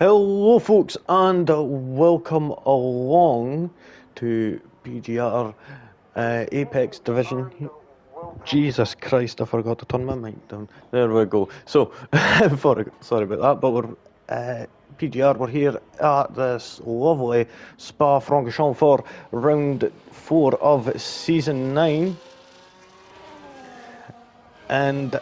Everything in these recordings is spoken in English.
Hello folks and welcome along to PGR Apex Division. Jesus Christ, I forgot to turn my mic down. There we go. So, sorry about that, but we're PGR, we're here at this lovely Spa-Francorchamps for round 4 of season 9. And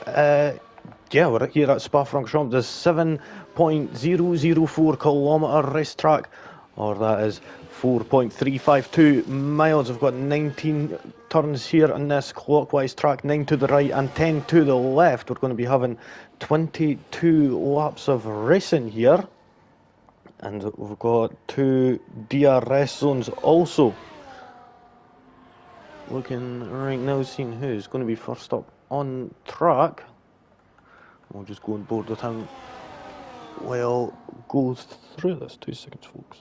yeah, we're here at Spa-Francorchamps, the 7.004 kilometre racetrack, or that is 4.352 miles. We've got 19 turns here on this clockwise track, 9 to the right and 10 to the left. We're going to be having 22 laps of racing here, and we've got 2 DRS zones also. Looking right now, seeing who's going to be first up on track. We'll just go on board with him. We'll go through this. 2 seconds, folks.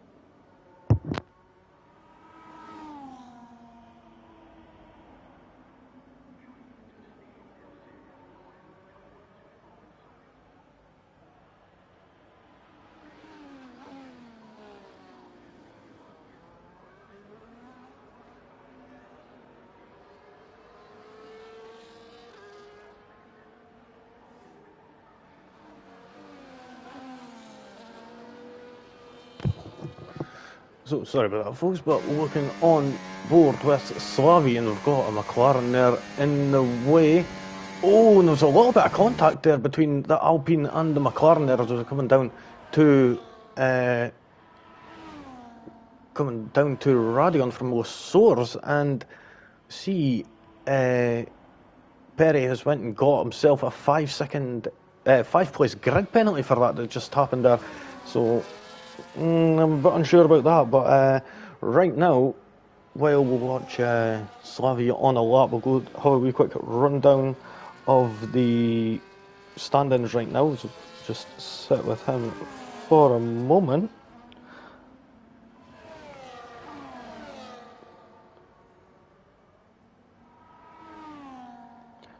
So, sorry about that, folks, but looking on board with Slavi, and we've got a McLaren there in the way. Oh, and there's a little bit of contact there between the Alpine and the McLaren there as we're coming down to Radion from Los Sores, and see Perry has went and got himself a 5-place grid penalty for that just happened there. So I'm a bit unsure about that, but right now, while we'll watch Slavia on a lap, we'll go have a wee quick rundown of the standings right now. So just sit with him for a moment.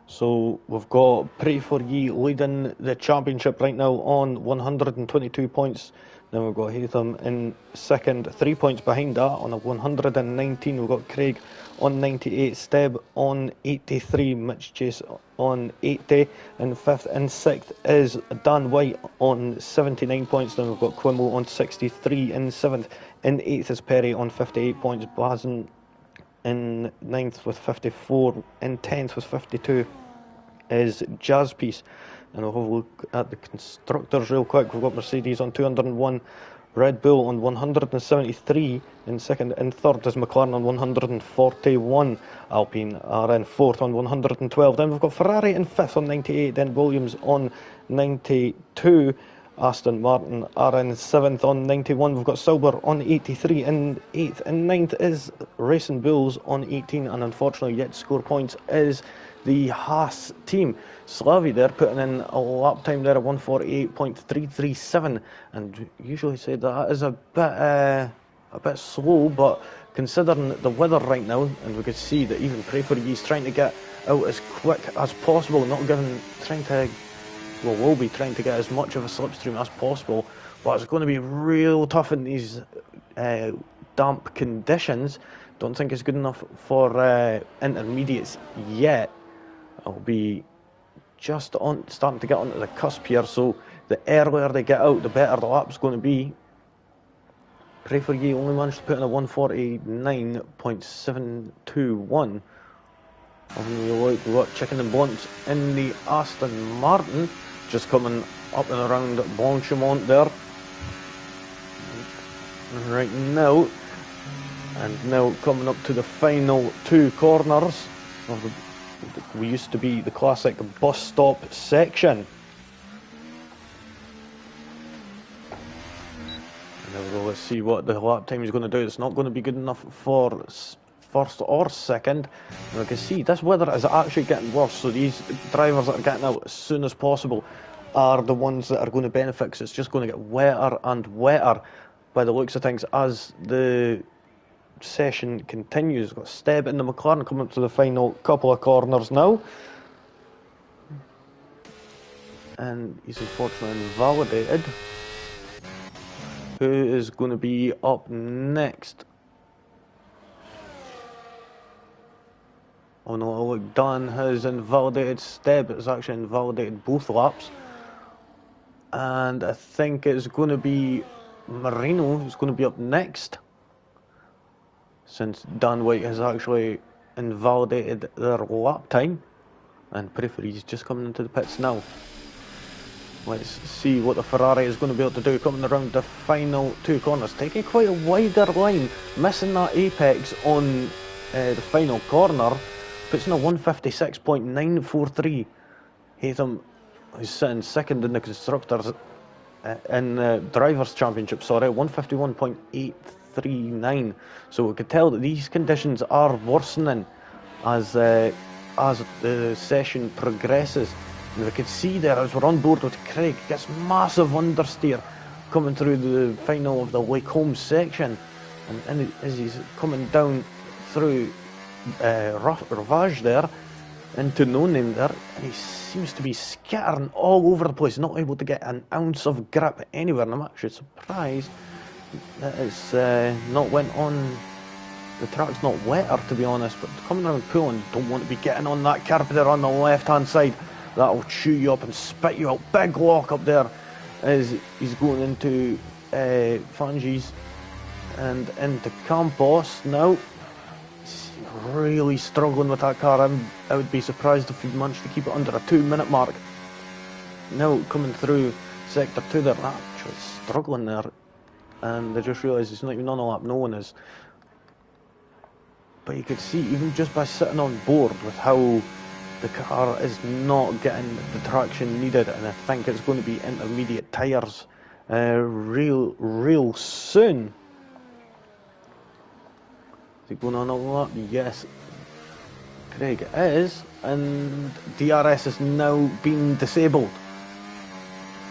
So we've got Pray For Ye leading the championship right now on 122 points. Then we've got Hatham in second, 3 points behind that on a 119. We've got Craig on 98, Steb on 83, Mitch Chase on 80, and fifth and sixth is Dan White on 79 points. Then we've got Quimble on 63 in seventh. In eighth is Perry on 58 points. Blazen in ninth with 54. In 10th with 52 is Jazz Piece. And we'll have a look at the constructors real quick. We've got Mercedes on 201, Red Bull on 173 in second. In third is McLaren on 141. Alpine are in fourth on 112. Then we've got Ferrari in fifth on 98. Then Williams on 92. Aston Martin are in 7th on 91. We've got Sauber on 83 in 8th. And 9th is Racing Bulls on 18. And unfortunately, yet to score points is the Haas team. Slavi there putting in a lap time there at 148.337. And usually say that is a bit slow, but considering the weather right now, and we could see that even Pray For Ye's trying to get out as quick as possible, we'll be trying to get as much of a slipstream as possible, but it's going to be real tough in these damp conditions. Don't think it's good enough for intermediates yet. It'll be just starting to get onto the cusp here, so the earlier they get out, the better the lap's going to be. Pray For Ye only managed to put in a 149.721. We've got Chicken and Blunts in the Aston Martin, just coming up and around Blanchimont there right now, and now coming up to the final 2 corners of we used to be the classic bus stop section. And let's see what the lap time is going to do. It's not going to be good enough for first or second. And I can see this weather is actually getting worse, so these drivers that are getting out as soon as possible are the ones that are going to benefit, because it's just going to get wetter and wetter by the looks of things as the session continues. Got Steb in the McLaren coming up to the final couple of corners now, and he's unfortunately invalidated. Who is going to be up next? Oh no, look, Dan has invalidated Steb. It's actually invalidated both laps. And I think it's going to be Marino who's going to be up next, since Dan White has actually invalidated their lap time. And Periphery's just coming into the pits now. Let's see what the Ferrari is going to be able to do coming around the final two corners. Taking quite a wider line, missing that apex on the final corner. Puts in a 156.943. Haytham, who's sitting second in the Constructors, in the Drivers' Championship, 151.839. So we could tell that these conditions are worsening as the session progresses. And we could see there as we're on board with Craig, gets massive understeer coming through the final of the Lake Holmes section, and as he's coming down through Ravage there into No Name there, and he seems to be scattering all over the place, not able to get an ounce of grip anywhere. And I'm actually surprised that it's not went on. The track's not wetter, to be honest, but coming around Poole, don't want to be getting on that carpet there on the left hand side. That'll chew you up and spit you out. Big lock up there as he's going into Fangis and into Campos now. He's really struggling with that car. I would be surprised if he managed to keep it under a 2-minute mark. Now coming through sector 2 there, actually struggling there, and I just realised he's not even on a lap, no one is. But you could see, even just by sitting on board, with how the car is not getting the traction needed, and I think it's going to be intermediate tyres real soon. Is he going on a lap? Yes, Craig is, and DRS is now being disabled.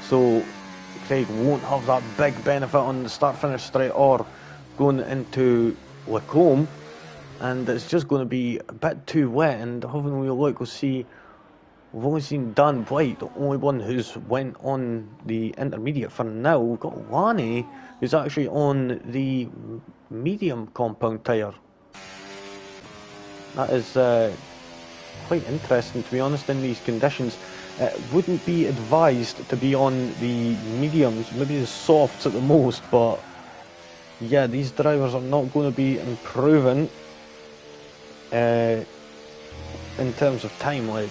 So Craig won't have that big benefit on the start-finish straight or going into Lacombe. And it's just going to be a bit too wet, and having we look, we'll see, we've only seen Dan White, the only one who's went on the intermediate for now. We've got Lanny, who's actually on the medium compound tyre. That is quite interesting, to be honest, in these conditions. It wouldn't be advised to be on the mediums, maybe the softs at the most, but yeah, these drivers are not going to be improving in terms of time. Like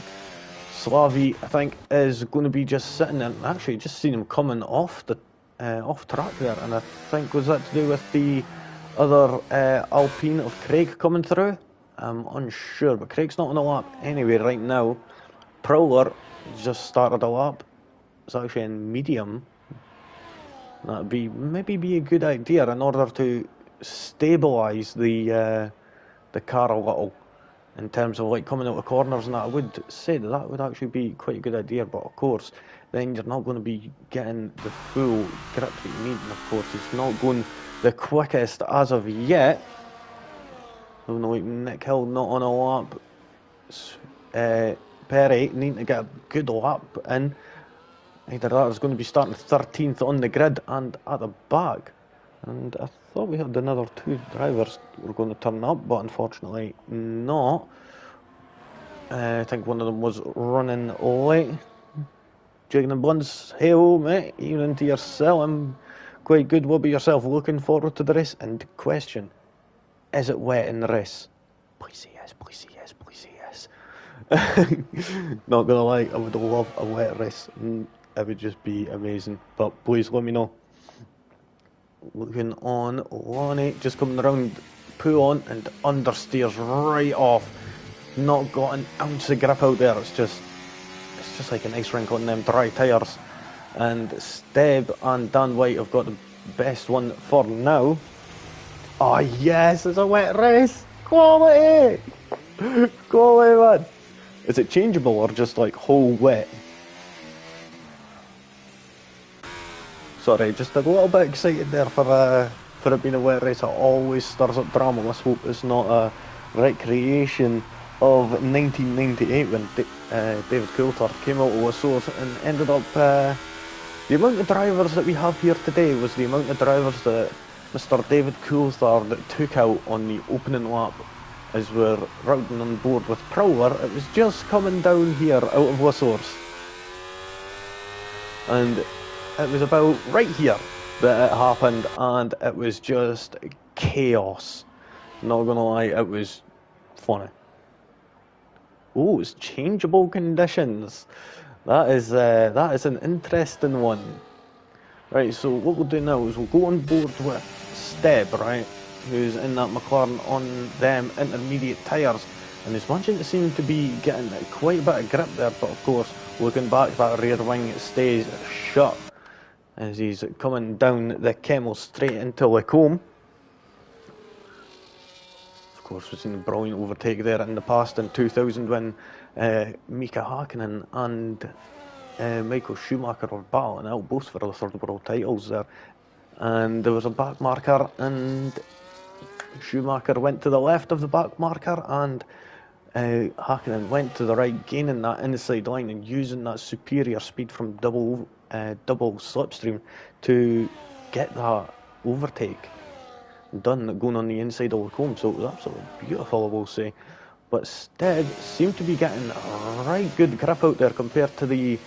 Slavi, I think, is going to be just sitting there. Actually, just seen him coming off the off track there, and I think was that to do with the other Alpine of Craig coming through. I'm unsure, but Craig's not on a lap anyway right now. Prowler just started a lap. It's actually in medium. That'd be maybe be a good idea in order to stabilise the car a little in terms of like coming out of corners and that. I would say that would actually be quite a good idea, but of course then you're not going to be getting the full grip that you need, and of course it's not going the quickest as of yet. Even though Nick Hill not on a lap, Perry needing to get a good lap in. Either that is going to be starting 13th on the grid and at the back. And I thought we had another two drivers who were going to turn up, but unfortunately not. I think one of them was running late. Jigging and Buns, hey oh mate, even into your cell, I'm quite good. What about yourself? Looking forward to the race? And question, is it wet in the race? Please say yes, please say yes, please say yes. Not gonna lie, I would love a wet race. It would just be amazing, but please let me know. Looking on, Lonnie just coming around, pull on and understeers right off. Not got an ounce of grip out there. It's just like an ice rink on them dry tyres. And Steb and Dan White have got the best one for now. Oh yes, it's a wet race. Quality! Quality, man. Is it changeable or just like whole wet? Sorry, just a little bit excited there for it being a wet race. It always stirs up drama. Let's hope it's not a recreation of 1998 when David Coulthard came out of a source and ended up The amount of drivers that we have here today was the amount of drivers that Mr. David Coulthard that took out on the opening lap as we're routing on board with Prowler. It was just coming down here out of Whistles. And it was about right here that it happened, and it was just chaos. Not gonna lie, it was funny. Oh, it's changeable conditions. That is an interesting one. Right, so what we'll do now is we'll go on board with Steb, right, who's in that McLaren on them intermediate tyres, and he's managing to seem to be getting quite a bit of grip there, but of course, looking back, that rear wing stays shut as he's coming down the Kemmel straight into Lacombe. Of course, we've seen a brilliant overtake there in the past in 2000 when Mika Hakkinen and Michael Schumacher were battling out both for the third world titles there, and there was a back marker and Schumacher went to the left of the back marker and Hakkinen went to the right, gaining that inside line and using that superior speed from double slipstream to get that overtake done going on the inside of Lacombe. So it was absolutely beautiful, I will say. But Stead seemed to be getting a right good grip out there compared to the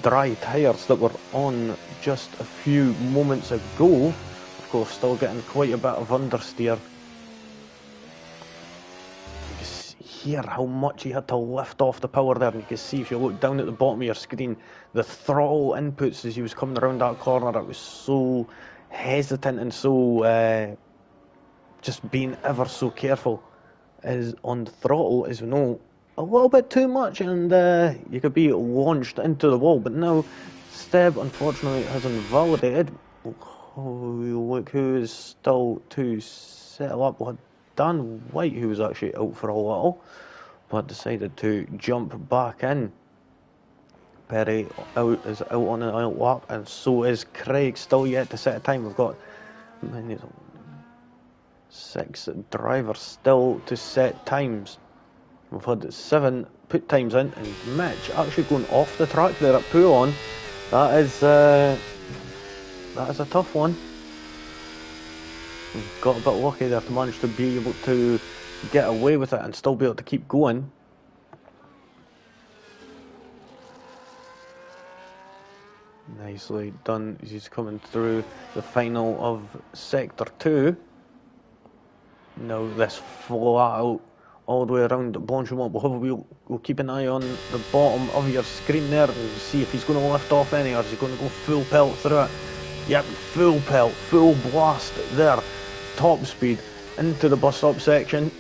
dry tyres that were on just a few moments ago. Of course, still getting quite a bit of understeer. You can hear how much he had to lift off the power there, and you can see if you look down at the bottom of your screen, the throttle inputs as he was coming around that corner, it was so hesitant and so just being ever so careful is on the throttle, as we know, a little bit too much, and you could be launched into the wall. But now Steb unfortunately has invalidated. Oh, look who is still to settle up. We had Dan White, who was actually out for a while, but decided to jump back in. Perry is out on an out lap, and so is Craig, still yet to set a time. We've got 6 drivers still to set times. We've had 7 put times in, and Mitch actually going off the track there at Pouillon. That is a tough one. We've got a bit lucky there to manage to be able to get away with it and still be able to keep going. Nicely done. He's coming through the final of Sector 2. Now this flat out all the way around Blanchimont. We'll keep an eye on the bottom of your screen there and see if he's going to lift off any, or is he going to go full pelt through it. Yep, full pelt, full blast there. Top speed into the bus stop section.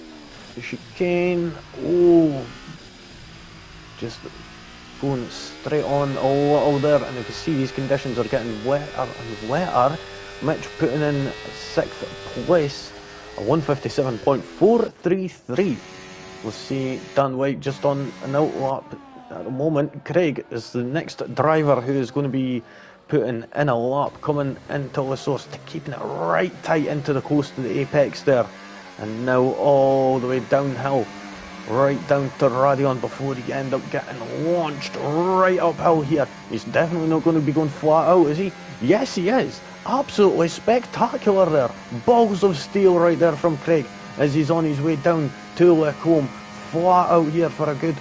Chicane. Oh, just going straight on a little there, and you can see these conditions are getting wetter and wetter. Mitch putting in 6th place, a 157.433. We'll see Dan White just on an out lap at the moment. Craig is the next driver who is going to be putting in a lap, coming into the source, keeping it right tight into the coast of the apex there, and now all the way downhill, right down to Radion before he end up getting launched right uphill here. He's definitely not going to be going flat out, is he? Yes, he is. Absolutely spectacular there. Balls of steel right there from Craig as he's on his way down to Lacombe. Flat out here for a good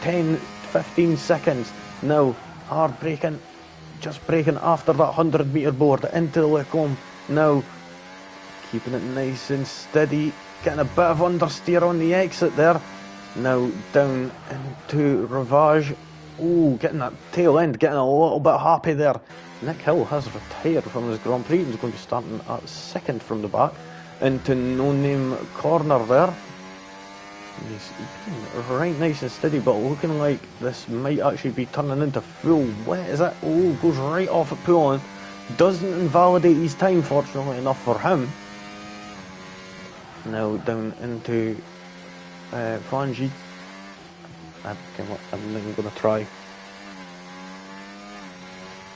10-15 seconds. Now, hard braking, just braking after that 100-metre board into Lacombe. Now, keeping it nice and steady. Getting a bit of understeer on the exit there. Now down into Ravage. Oh, getting that tail end, getting a little bit happy there. Nick Hill has retired from his Grand Prix. He's going to be starting at 2nd from the back. Into No Name Corner there. He's being right nice and steady, but looking like this might actually be turning into full wet. Is it? Oh, goes right off at Pouillon. Doesn't invalidate his time, fortunately enough for him. Now down into Fangi. I'm not even going to try.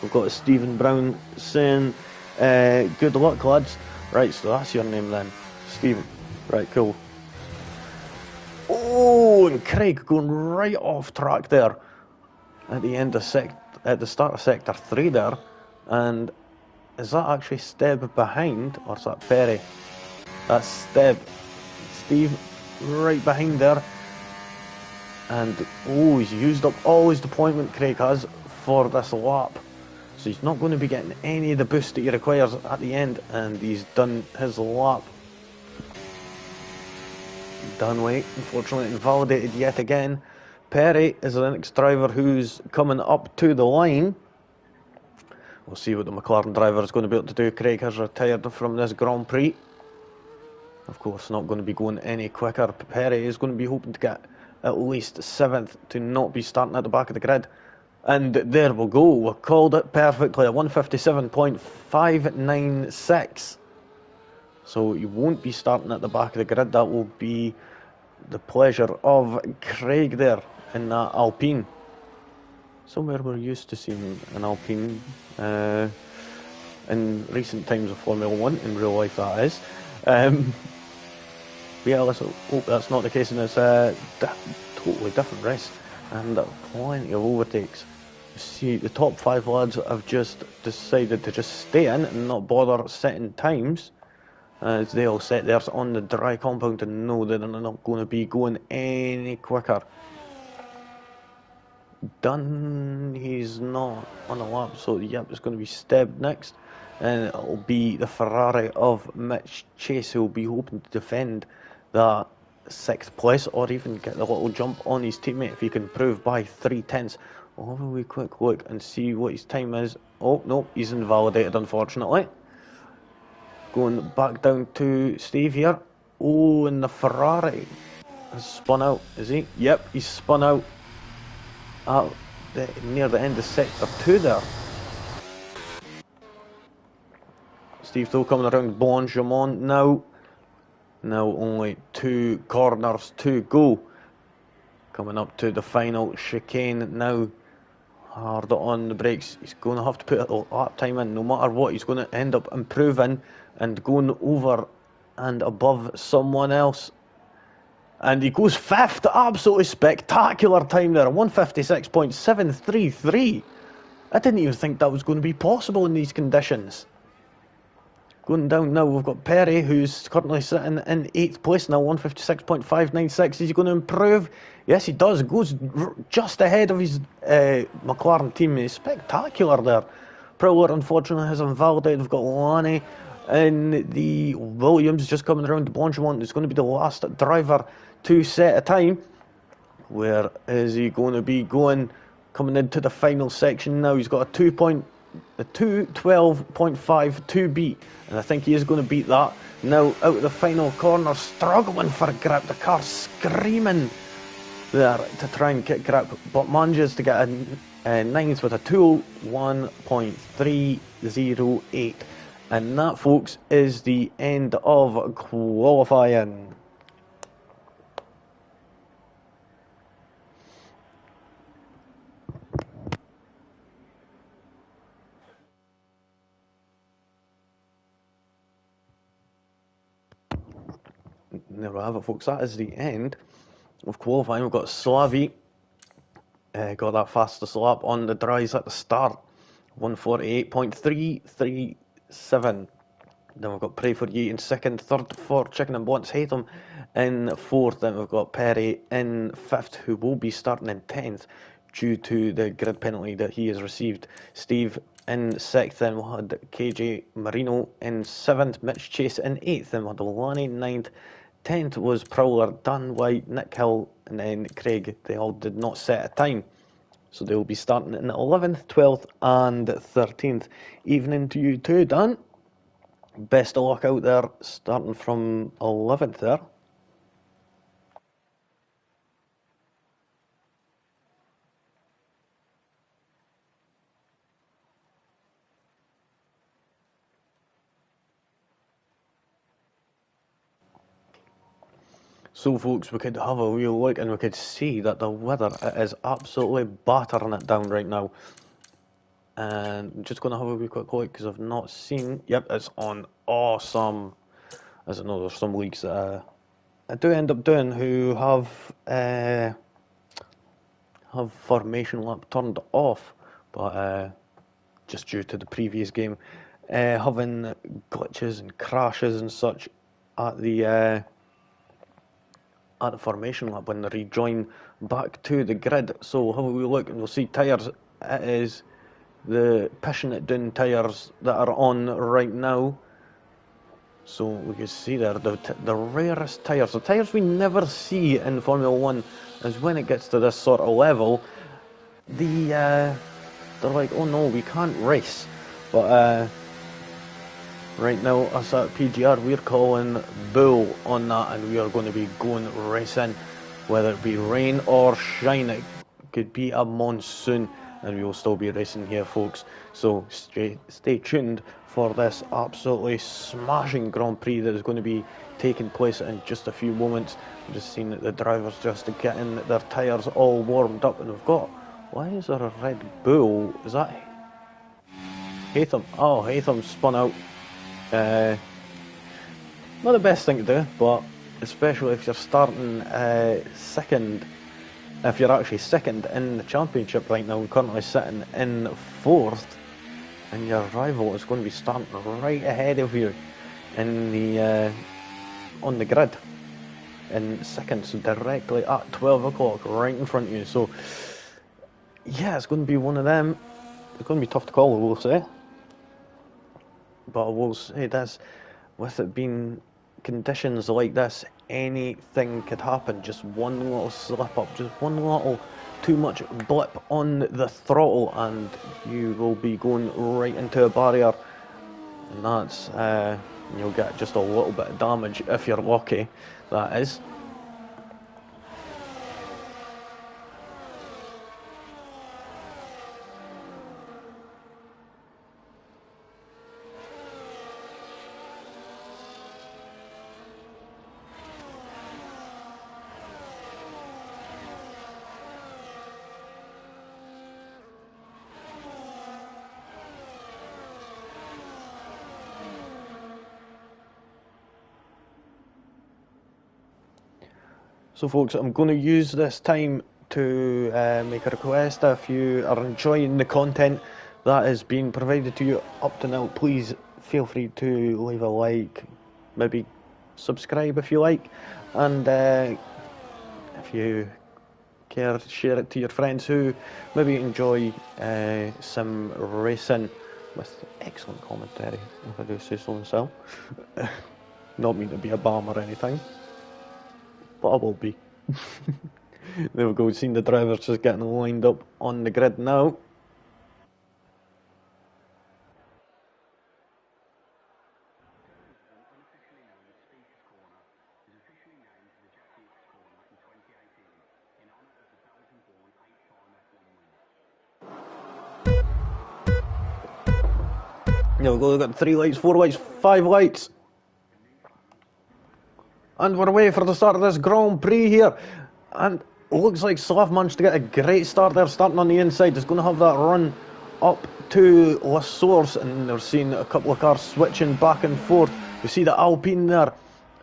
We've got Stephen Brown saying, good luck, lads. Right, so that's your name then, Stephen. Right, cool. Oh, and Craig going right off track there at the end of at the start of sector 3 there, and is that actually Steb behind, or is that Perry? That's Steb. Steve right behind there, and oh, he's used up all his deployment, Craig has, for this lap. So he's not going to be getting any of the boost that he requires at the end, and he's done his lap. Dunway, unfortunately, invalidated yet again. Perry is the next driver who's coming up to the line. We'll see what the McLaren driver is going to be able to do. Craig has retired from this Grand Prix. Of course, not going to be going any quicker. Perry is going to be hoping to get at least 7th to not be starting at the back of the grid. And there we go. We called it perfectly. A 157.596. So you won't be starting at the back of the grid. That will be the pleasure of Craig there in that Alpine. Somewhere we're used to seeing an Alpine in recent times of Formula 1, in real life that is. Yeah, let's hope that's not the case in this totally different race. And plenty of overtakes. You see, the top 5 lads have just decided to just stay in and not bother setting times, as they all set theirs on the dry compound and know that they're not going to be going any quicker. Done, he's not on the lap, so yep, it's going to be Steb next, and it'll be the Ferrari of Mitch Chase who will be hoping to defend that 6th place, or even get the little jump on his teammate if he can improve by 3/10. We'll have a wee quick look and see what his time is. Oh no, he's invalidated unfortunately. Going back down to Steve here. Oh, and the Ferrari has spun out, is he? Yep, he's spun out near the end of sector 2 there. Steve still coming around Blanchimont now. Now only 2 corners to go. Coming up to the final chicane now. Hard on the brakes. He's going to have to put a lap time in no matter what. He's going to end up improving and going over and above someone else. And he goes 5th. Absolutely spectacular time there. 156.733. I didn't even think that was going to be possible in these conditions. Going down now, we've got Perry, who's currently sitting in 8th place now, 156.596. Is he going to improve? Yes, he does. Goes just ahead of his McLaren team. He's spectacular there. Prowler, unfortunately, has invalidated. We've got Lanny in the Williams just coming around to Blanchimont. It's going to be the last driver to set a time. Where is he going to be going? Coming into the final section now. He's got a 2:12.5 beat, and I think he is going to beat that. Now out of the final corner, struggling for grip, the car screaming there to try and get grip, but manages to get a 9th with a 2:01.308, and that, folks, is the end of qualifying. There we have it, folks. That is the end of qualifying. We've got Slavi, got that fastest lap on the dries at the start, 148.337. Then we've got Pray For Ye in 2nd, 3rd for Chicken and Blunts Hatham in 4th. Then we've got Perry in 5th, who will be starting in 10th due to the grid penalty that he has received. Steve in 6th. Then we had KJ Marino in 7th, Mitch Chase in 8th. Then we had Lonnie 9th. 10th was Prowler, Dan White, Nick Hill, and then Craig. They all did not set a time. So they will be starting in 11th, 12th, and 13th. Evening to you too, Dan. Best of luck out there, starting from 11th there. So, folks, we could have a real look and we could see that the weather is absolutely battering it down right now. And I'm just going to have a wee quick look because I've not seen. Yep, it's on awesome. As I know, there's some leagues that I do end up doing who have formation lap turned off. but just due to the previous game having glitches and crashes and such at the formation lap when they rejoin back to the grid. So have a wee look and we'll see tyres. It is the Passionate Down tyres that are on right now. So we can see there the rarest tyres, the tyres we never see in Formula 1 is when it gets to this sort of level, they're like, oh no, we can't race. But right now, us at PGR, we're calling bull on that, and we are going to be going racing, whether it be rain or shine. It could be a monsoon, and we will still be racing here, folks. So stay tuned for this absolutely smashing Grand Prix that is going to be taking place in just a few moments. I'm just seeing that the drivers just getting their tyres all warmed up, and we've got, why is there a Red Bull? Is that Hatham? Oh, Hatham spun out. Not the best thing to do, but especially if you're starting second, if you're actually second in the championship right now, currently sitting in fourth, and your rival is going to be starting right ahead of you in the on the grid in second, so directly at 12 o'clock, right in front of you. So yeah, it's going to be one of them. It's going to be tough to call, I will say. But I will say this, with it being conditions like this, anything could happen. Just one little slip up, just one little too much blip on the throttle, and you will be going right into a barrier. And that's, you'll get just a little bit of damage if you're lucky, that is. So folks, I'm going to use this time to make a request. If you are enjoying the content that is being provided to you up to now, please feel free to leave a like, maybe subscribe if you like, and if you care, share it to your friends who maybe enjoy sim racing with excellent commentary, if I do say so myself. Not mean to be a bum or anything, but I will be. There we go, seeing the drivers just getting lined up on the grid now. There we go, we've got 3 lights, 4 lights, 5 lights. And we're away for the start of this Grand Prix here. And it looks like Slav managed to get a great start there, starting on the inside. He's going to have that run up to La Source, and they're seeing a couple of cars switching back and forth. You see the Alpine there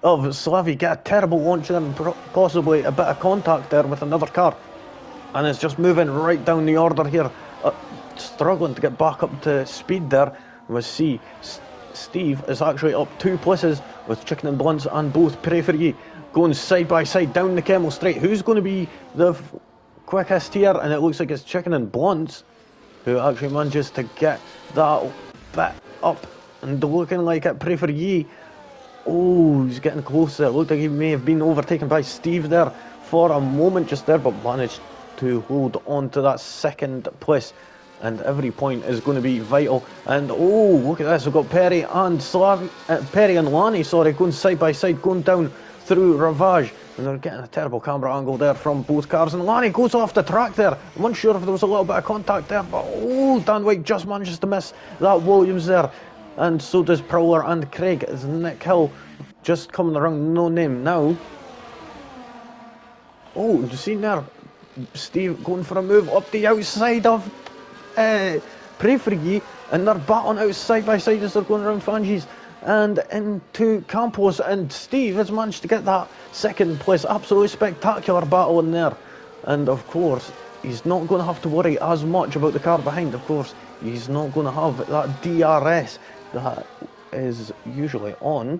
of Slavy get a terrible launch there and possibly a bit of contact there with another car. And it's just moving right down the order here, struggling to get back up to speed there. We'll see Steve is actually up 2 places with Chicken and Blunts and both Pray For Ye going side by side down the Kemmel Straight. Who's going to be the quickest here? And it looks like it's Chicken and Blunts who actually manages to get that bit up, and looking like it. Pray For Ye, oh, he's getting closer. It looked like he may have been overtaken by Steve there for a moment just there, but managed to hold on to that second place. And every point is going to be vital. And oh, look at this, we've got Perry and Perry and Lanny, going side by side, going down through Ravage, and they're getting a terrible camera angle there from both cars. And Lanny goes off the track there. I'm unsure if there was a little bit of contact there, but oh, Dan White just manages to miss that Williams there. And so does Prowler and Craig, as Nick Hill just coming around, no name now. Oh, you see there, Steve going for a move up the outside of Pray For Ye, and they're battling out side by side as they're going around Fanges and into Campos, and Steve has managed to get that second place. Absolutely spectacular battle in there. And of course, he's not going to have to worry as much about the car behind. Of course, he's not going to have that DRS that is usually on.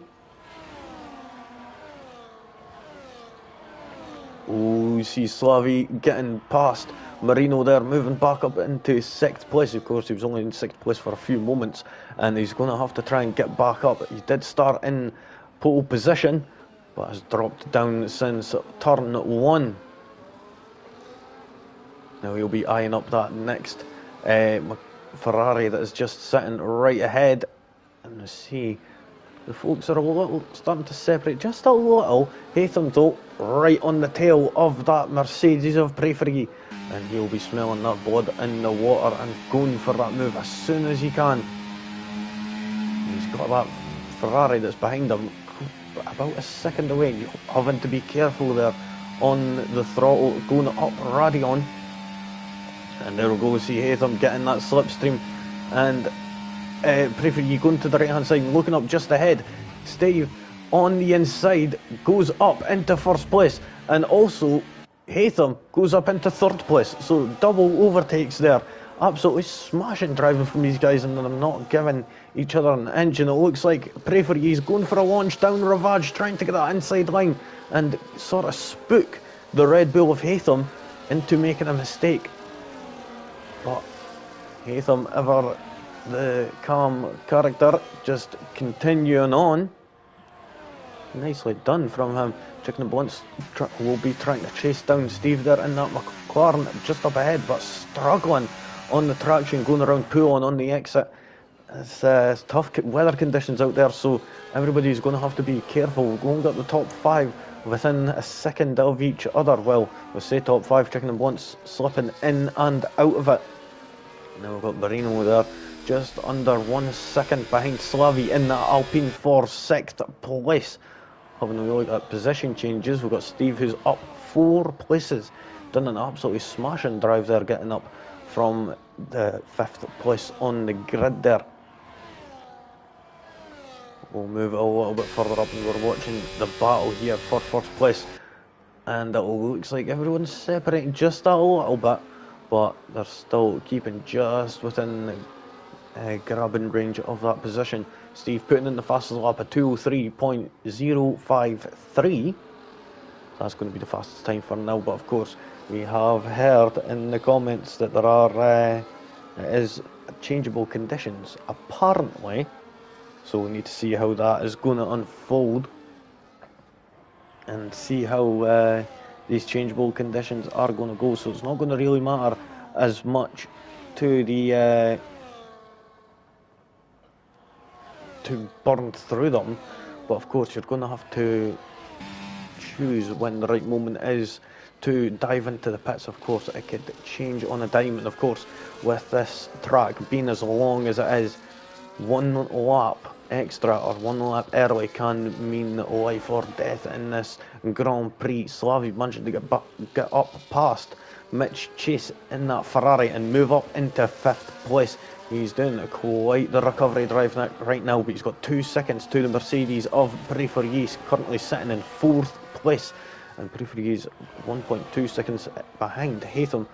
Oh, you see Slavi getting past Marino there, moving back up into 6th place. Of course, he was only in 6th place for a few moments, and he's going to have to try and get back up. He did start in pole position, but has dropped down since turn 1. Now he'll be eyeing up that next Ferrari that is just sitting right ahead. And we see the folks are a little starting to separate just a little. Haytham though right on the tail of that Mercedes of Prefergie, and he'll be smelling that blood in the water and going for that move as soon as he can. He's got that Ferrari that's behind him about a second away. You're having to be careful there on the throttle, going up Radion. And there we go, we see Haytham getting that slipstream, and Prefergie going to the right hand side, looking up just ahead. Steve on the inside goes up into 1st place, and also Haytham goes up into 3rd place, so double overtakes there. Absolutely smashing driving from these guys, and they're not giving each other an inch. And it looks like Prefergie's going for a launch down Ravage, trying to get that inside line and sort of spook the Red Bull of Haytham into making a mistake. But Haytham, ever the calm character, just continuing on. Nicely done from him. Chicken and Blunts will be trying to chase down Steve there in that McLaren just up ahead, but struggling on the traction, going around Poulon on the exit. It's tough weather conditions out there, so everybody's going to have to be careful. We've only got the top 5 within a second of each other. Well, we say top 5, Chicken and Blunts slipping in and out of it. Now we've got Marino there, just under 1 second behind Slavi in that Alpine for 6th place. Having a look at position changes, we've got Steve who's up 4 places. Done an absolutely smashing drive there, getting up from the 5th place on the grid there. We'll move it a little bit further up, and we're watching the battle here for 1st place. And it looks like everyone's separating just a little bit, but they're still keeping just within grabbing range of that position. Steve putting in the fastest lap at 203.053. That's going to be the fastest time for now, but of course we have heard in the comments that there are is changeable conditions apparently, so we need to see how that is going to unfold and see how these changeable conditions are going to go. So it's not going to really matter as much to the to burn through them, but of course you're going to have to choose when the right moment is to dive into the pits. Of course it could change on a dime, and of course with this track being as long as it is, 1 lap extra or 1 lap early can mean life or death in this Grand Prix. Slavi managing to get up past Mitch Chase in that Ferrari and move up into 5th place. He's doing quite the recovery drive right now, but he's got 2 seconds to the Mercedes of Prefergie, currently sitting in 4th place, and Prefergie's 1.2 seconds behind Haytham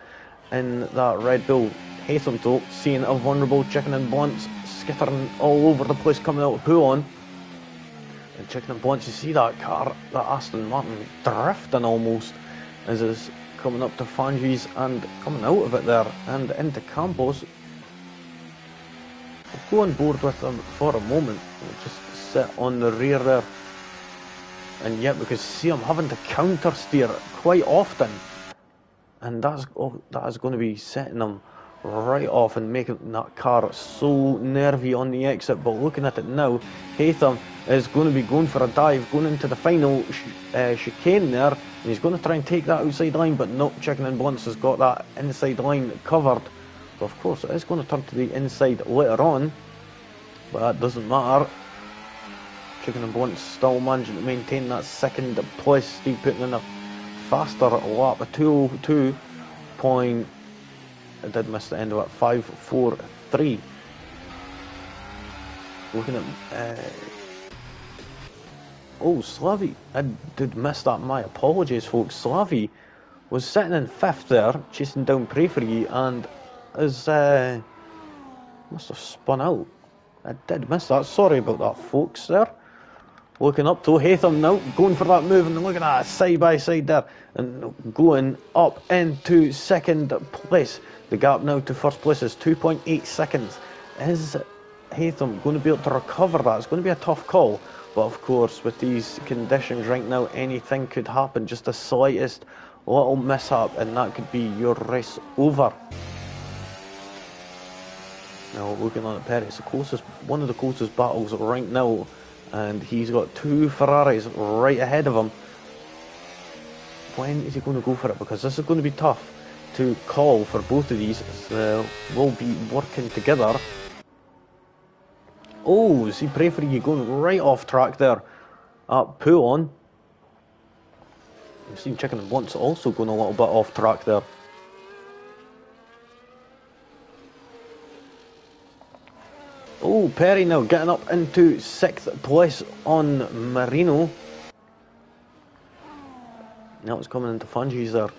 in that Red Bull. Haytham though, seeing a vulnerable Chicken and Blunts skittering all over the place coming out of Poulon. And Chicken and Blunts, you see that car, that Aston Martin, drifting almost as it's coming up to Fangis and coming out of it there and into Campos. I'll go on board with them for a moment. We'll just sit on the rear there. And yet we can see I'm having to counter steer quite often. And that is going to be setting them right off and making that car so nervy on the exit. But looking at it now, Haytham is going to be going for a dive, going into the final chicane there. And he's going to try and take that outside line, but no, Chicken and Blunts has got that inside line covered. But of course it is going to turn to the inside later on, but that doesn't matter. Chicken and Blunts still managing to maintain that 2nd place. Steve putting in a faster lap, a 202 point. I did miss the end of it, 5.43. Looking at oh, Slavi, I did miss that, my apologies folks. Slavi was sitting in 5th there, chasing down Pray For Ye, and is must have spun out. I did miss that. Sorry about that, folks. There, looking up to Haytham now, going for that move, and look at that side by side there, and going up into 2nd place. The gap now to 1st place is 2.8 seconds. Is Haytham going to be able to recover that? It's going to be a tough call, but of course, with these conditions right now, anything could happen. Just the slightest little mishap, and that could be your race over. Now looking at Perry, it's one of the closest battles right now, and he's got 2 Ferraris right ahead of him. When is he going to go for it? Because this is going to be tough to call for both of these. Will be working together. Oh, see, Pray For You going right off track there at Pullon. You've seen Chicken and Blunt's also going a little bit off track there. Oh, Perry now getting up into 6th place on Marino. Now it's coming into Fungies there.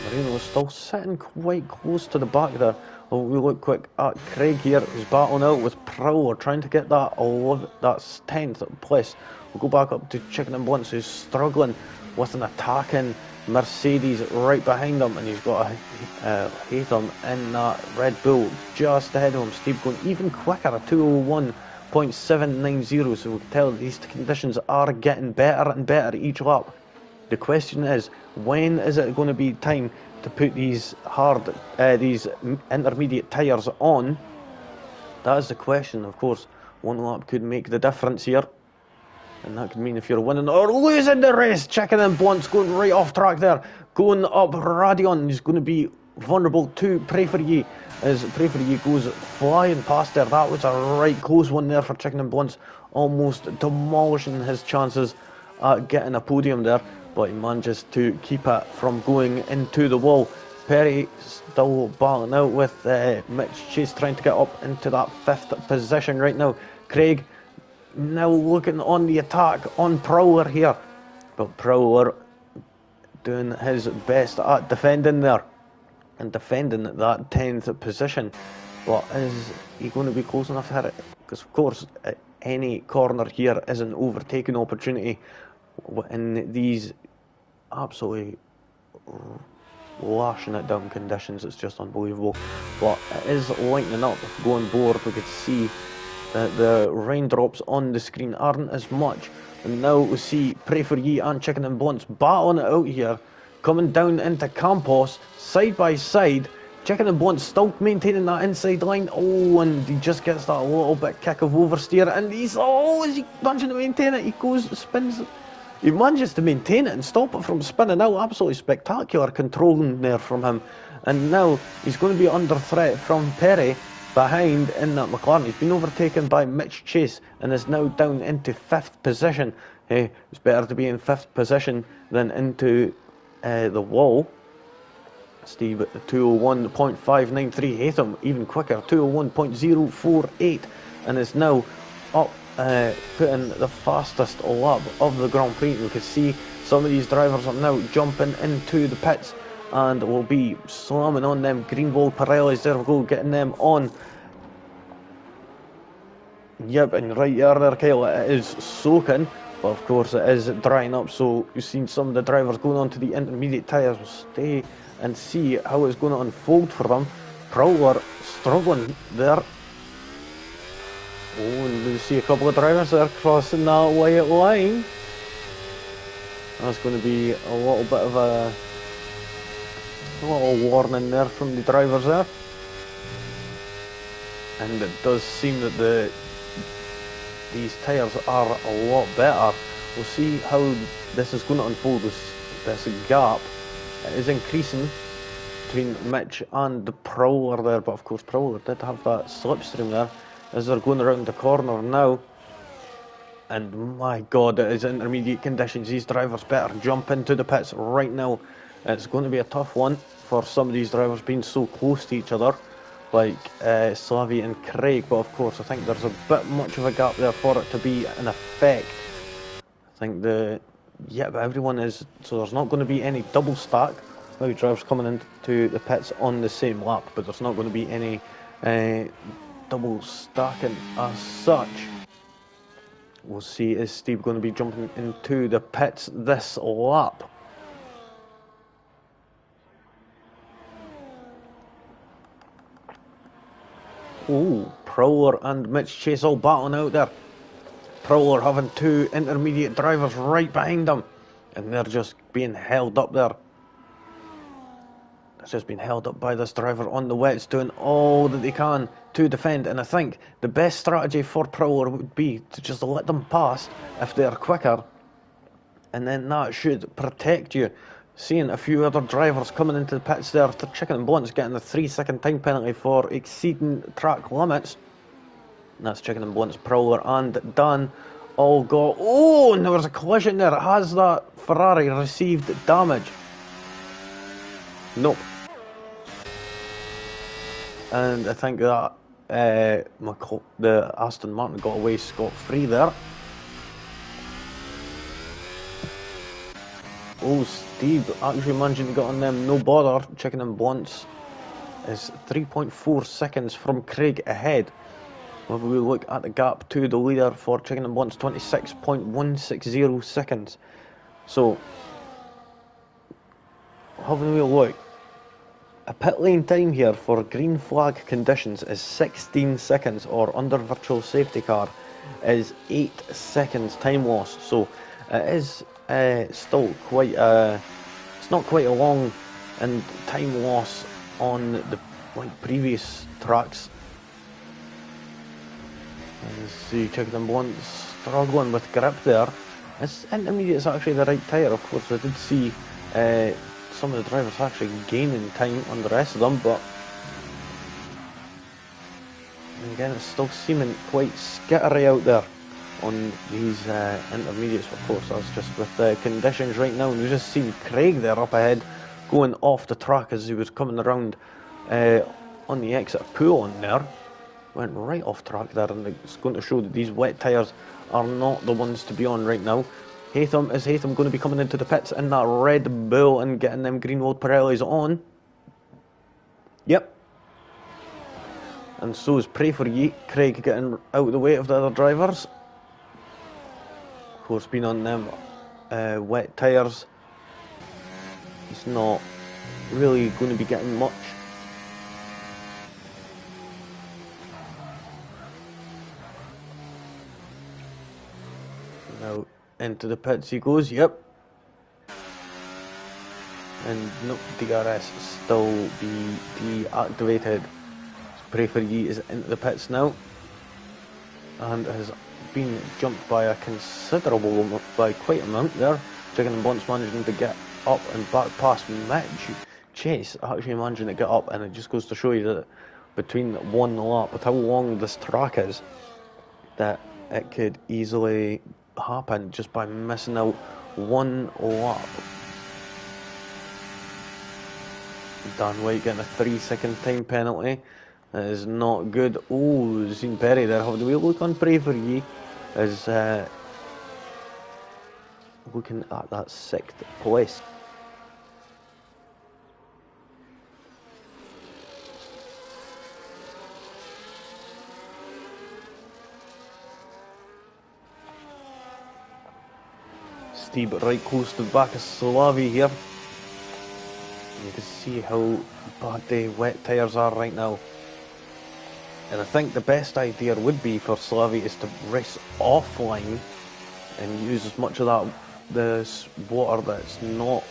Marino is still sitting quite close to the back there. Oh, we look quick at Craig here, who's battling out with Prowler, trying to get that 10th place. We'll go back up to Chicken and Blunts, who's struggling with an attacking Mercedes right behind him, and he's got a Haytham in that Red Bull just ahead of him. Steve going even quicker at 201.790, so we can tell these conditions are getting better and better each lap. The question is, when is it going to be time to put these these intermediate tyres on? That is the question. Of course, one lap could make the difference here, and that could mean if you're winning or losing the race. Chicken and Blunt's going right off track there, going up Radion. He's going to be vulnerable to Pray For Ye, as Pray For Ye goes flying past there. That was a right close one there for Chicken and Blunt's, almost demolishing his chances at getting a podium there, but he manages to keep it from going into the wall. Perry still battling out with Mitch Chase, trying to get up into that 5th position right now. Craig now looking on the attack on Prowler here, but Prowler doing his best at defending there and defending that 10th position. But is he going to be close enough to hit it? Because of course any corner here is an overtaking opportunity in these absolutely lashing it down conditions. It's just unbelievable, but it is lightening up. Going board, we could see that the raindrops on the screen aren't as much, and now we see Pray For Ye and Chicken and Blunts battling it out here, coming down into Campos side by side. Chicken and Blunt still maintaining that inside line. Oh, and he just gets that little bit kick of oversteer, and he's is he managing to maintain it? He goes, spins. He manages to maintain it and stop it from spinning out. Absolutely spectacular controlling there from him. And now he's going to be under threat from Perry behind in that McLaren. He's been overtaken by Mitch Chase and is now down into 5th position. Hey, it's better to be in 5th position than into the wall. Steve at the 201.593. Haytham even quicker, 201.048, and is now up, putting the fastest lap of the Grand Prix. We can see some of these drivers are now jumping into the pits and will be slamming on them Greenwald Pirellis. There we go, getting them on. Yep, and right there, Kyle, it is soaking, but of course it is drying up. So you've seen some of the drivers going on to the intermediate tyres. We'll stay and see how it's going to unfold for them. Prowler struggling there. Oh, and we see a couple of drivers there crossing that white line. That's going to be a little bit of a little warning there from the drivers there. And it does seem that these tyres are a lot better. We'll see how this is going to unfold. This gap is increasing between Mitch and the Prowler there, but of course Prowler did have that slipstream there as they're going around the corner now. And my god, it is intermediate conditions. These drivers better jump into the pits right now It's going to be a tough one for some of these drivers being so close to each other, like Slavi and Craig, but of course I think there's a bit much of a gap there for it to be an effect. I think but everyone is, so there's not going to be any double stack. Maybe drivers coming into the pits on the same lap, but there's not going to be any double stacking as such. We'll see, is Steve going to be jumping into the pits this lap? Oh, Prowler and Mitch Chase all battling out there. Prowler having two intermediate drivers right behind them, and they're just being held up there. It's just been held up by this driver on the wets, doing all that they can to defend. And I think the best strategy for Prowler would be to just let them pass if they're quicker, and then that should protect you. Seeing a few other drivers coming into the pits there, Chicken and Blunt's getting a 3-second time penalty for exceeding track limits. And that's Chicken and Blunt's, Prowler and Dan all got... Oh, and there was a collision there. Has that Ferrari received damage? Nope. And I think that the Aston Martin got away scot-free there. Oh, Steve actually managing to get on them, no bother. Chicken and Blunts is 3.4 seconds from Craig ahead. When we look at the gap to the leader for Chicken and Blunts, 26.160 seconds. So, having a look, a pit lane time here for green flag conditions is 16 seconds, or under virtual safety car is 8 seconds time loss. So it is still quite it's not quite a long and time loss on the previous tracks. And see Chicken and Blunt struggling with grip there. It's intermediate is actually the right tyre. Of course I did see some of the drivers actually gaining time on the rest of them, but again it's still seeming quite skittery out there on these intermediates. Of course that's just with the conditions right now, and we've just seen Craig there up ahead going off the track as he was coming around on the exit pool on there. Went right off track there, and it's going to show that these wet tyres are not the ones to be on right now. Is Haytham going to be coming into the pits in that Red Bull and getting them Greenwald Pirellis on? Yep. And so is Pray For Ye. Craig getting out of the way of the other drivers. Of course, being on them wet tyres, he's not really going to be getting much. Now into the pits he goes, yep. And nope, DRS still be deactivated. So Pray For Ye is into the pits now, and has been jumped by a considerable, by quite a amount there. Chicken and Blunt's managing to get up and back past Mitch Chase, actually managing to get up, and it just goes to show you that between one lap, with how long this track is, that it could easily happen just by missing out one lap. Dan White getting a 3-second time penalty. That is not good. Oh, Zine Perry there having a wee look on Pray For Ye is looking at that 6th place. Steve right close to the back of Slavi here. You can see how bad the wet tyres are right now. And I think the best idea would be for Slavi is to race offline and use as much of this water that's not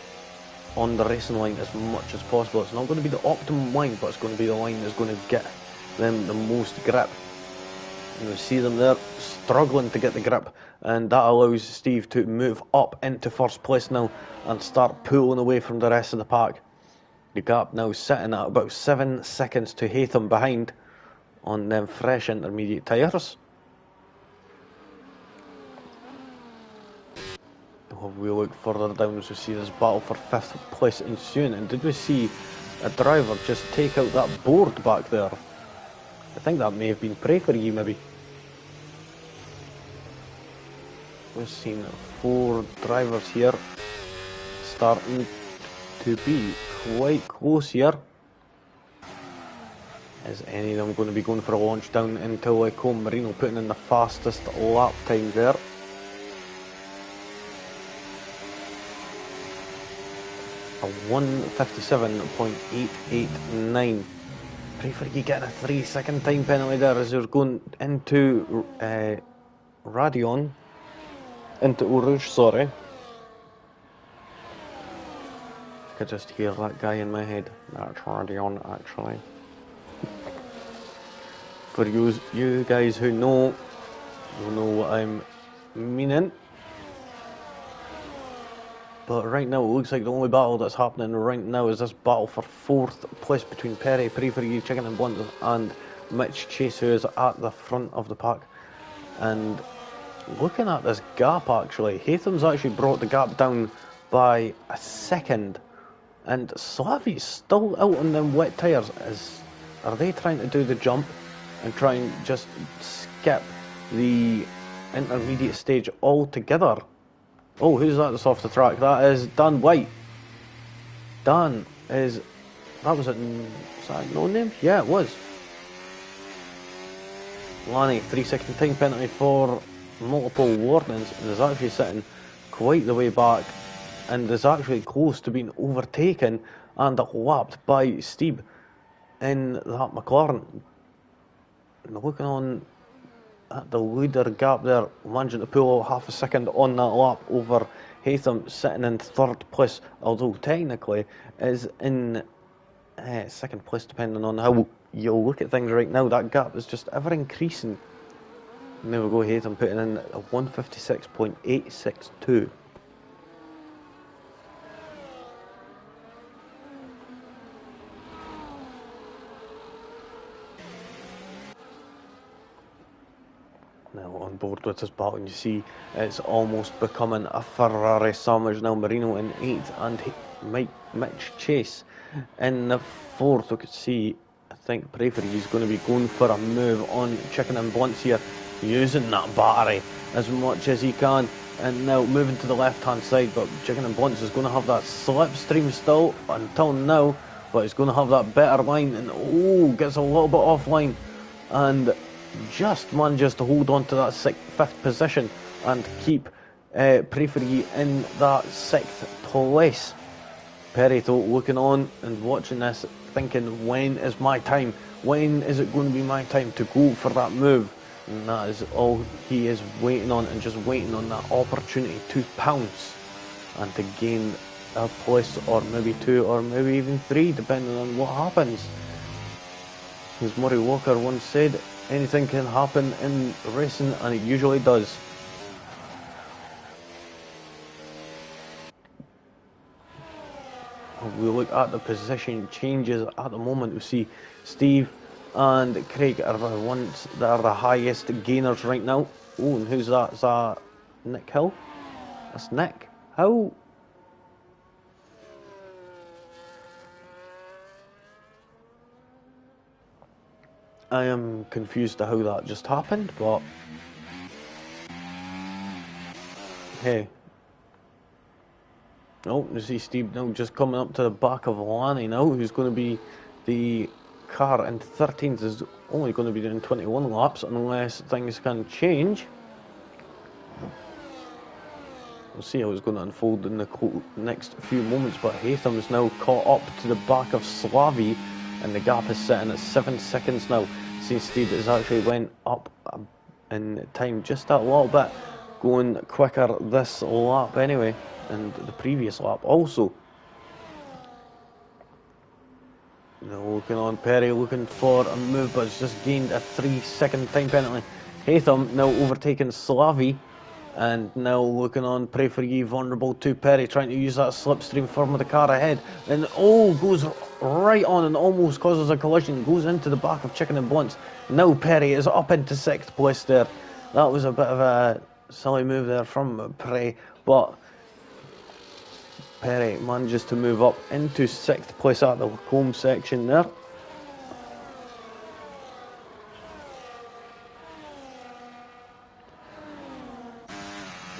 on the racing line as much as possible. It's not going to be the optimum line, but it's going to be the line that's going to get them the most grip. And we see them there struggling to get the grip, and that allows Steve to move up into first place now and start pulling away from the rest of the pack. The gap now sitting at about 7 seconds to Haytham behind on them fresh intermediate tyres. We look further down as we see this battle for 5th place ensuing, and did we see a driver just take out that board back there? I think that may have been Pray For You, maybe. We've seen 4 drivers here starting to be quite close here. Is any of them going to be going for a launch down into Lycombe? Marino putting in the fastest lap time there. A 1:57.889. Pray For You getting a 3-second time penalty there as they're going into Radion. Into Eau Rouge, sorry. I could just hear that guy in my head. That's Radion, actually. For you guys who know, you'll know what I'm meaning. But right now, it looks like the only battle that's happening right now is this battle for 4th place between Perry, Pray For You, Chicken and Blunt, and Mitch Chase, who is at the front of the pack. And looking at this gap, actually, Haytham's actually brought the gap down by a second. And Slavi's still out on them wet tyres. Are they trying to do the jump and try and just skip the intermediate stage altogether? Oh, who's that that's off the track? That is Dan White. Dan is... That was a... Is that a no-name? Yeah, it was. Lanny, 3-second time penalty for multiple warnings, and is actually sitting quite the way back, and is actually close to being overtaken and lapped by Steeb in that McLaren. And looking on at the leader gap there, managing to pull out half a second on that lap over Haytham, sitting in 3rd place, although technically is in 2nd place, depending on how you look at things right now. That gap is just ever increasing. And there we go, Haytham putting in a 1:56.862. Now on board with this battle, and you see it's almost becoming a Ferrari sandwich now. Marino in 8th and Mitch Chase in the 4th. We could see, I think Pray For You is going to be going for a move on Chicken and Blunts here, using that battery as much as he can, and now moving to the left hand side. But Chicken and Blunts is going to have that slipstream still until now, but he's going to have that better line, and gets a little bit offline and just manages to hold on to that 5th position and keep Pray For You in that 6th place. Perry though looking on and watching this, thinking, when is my time? When is it going to be my time to go for that move? And that is all he is waiting on, and just waiting on that opportunity to pounce and to gain a place, or maybe 2, or maybe even 3, depending on what happens. As Murray Walker once said, anything can happen in racing, and it usually does. We look at the position changes at the moment. We see Steve and Craig are the ones that are the highest gainers right now. Oh, and who's that? Is that Nick Hill? That's Nick. How? I am confused to how that just happened, but hey. Oh, you see Steve now just coming up to the back of Lanny now, who's going to be the car in 13th, is only going to be doing 21 laps unless things can change. We'll see how it's going to unfold in the next few moments, but Haytham is now caught up to the back of Slavi, and the gap is sitting at 7 seconds now. See, Steve has actually went up in time just a little bit, going quicker this lap anyway, and the previous lap also. Now looking on Perry, looking for a move, but it's just gained a 3-second time penalty. Haytham now overtaking Slavi, and now looking on Pray For You, vulnerable to Perry, trying to use that slipstream form of the car ahead, and goes right on and almost causes a collision, goes into the back of Chicken and Blunts. Now Perry is up into 6th place there. That was a bit of a silly move there from Pray, but Perry manages to move up into 6th place at the home section there.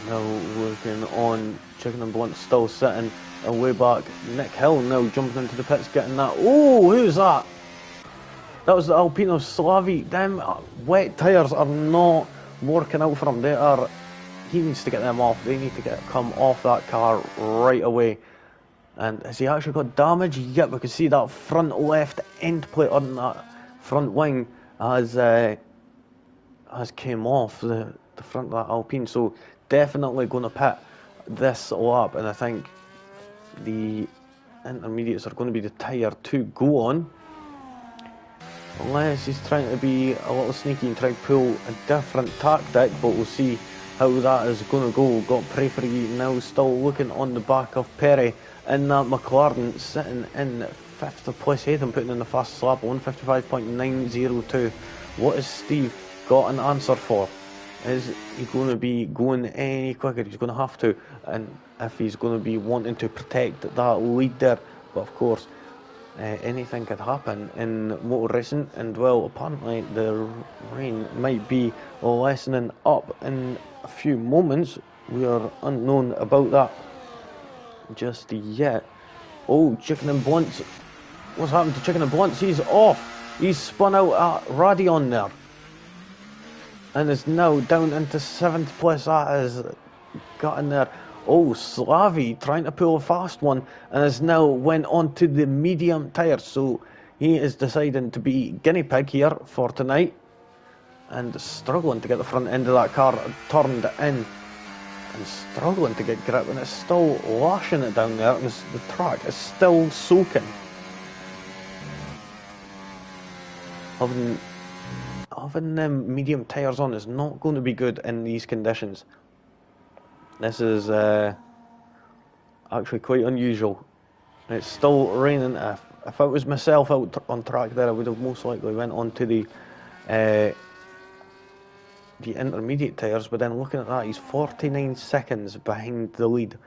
Now looking on, Chicken and Blunt still sitting, and way back, Nick Hill now jumping into the pits, getting that. Oh, who's that? That was the Alpino Slavi. Them wet tyres are not working out for him. He needs to get them off. They need to come off that car right away. And has he actually got damage? Yep, we can see that front left end plate on that front wing has came off the front of that Alpine. So definitely going to pit this lap, and I think the intermediates are going to be the tyre to go on. Unless he's trying to be a little sneaky and try to pull a different tactic, but we'll see how that is going to go. Got Prefery now still looking on the back of Perry in that McLaren, sitting in 5th place. Haytham putting in the fastest lap, 155.902. What has Steve got an answer for? Is he going to be going any quicker? He's going to have to, and if he's going to be wanting to protect that lead there. But of course, anything could happen in motor racing, and well, apparently the rain might be lessening up in a few moments. We are unknown about that just yet. Oh, Chicken and Blunts. What's happened to Chicken and Blunts? He's off. He's spun out at Radion there, and is now down into 7th place. That has got in there. Oh, Slavi trying to pull a fast one, and has now went on to the medium tyres. So he is deciding to be guinea pig here for tonight, and struggling to get the front end of that car turned in, and struggling to get grip, and it's still lashing it down there, and the track is still soaking. Having them medium tyres on is not going to be good in these conditions. This is actually quite unusual. It's still raining. If it was myself out on track there, I would have most likely went on to the intermediate tyres. But then looking at that, he's 49 seconds behind the lead.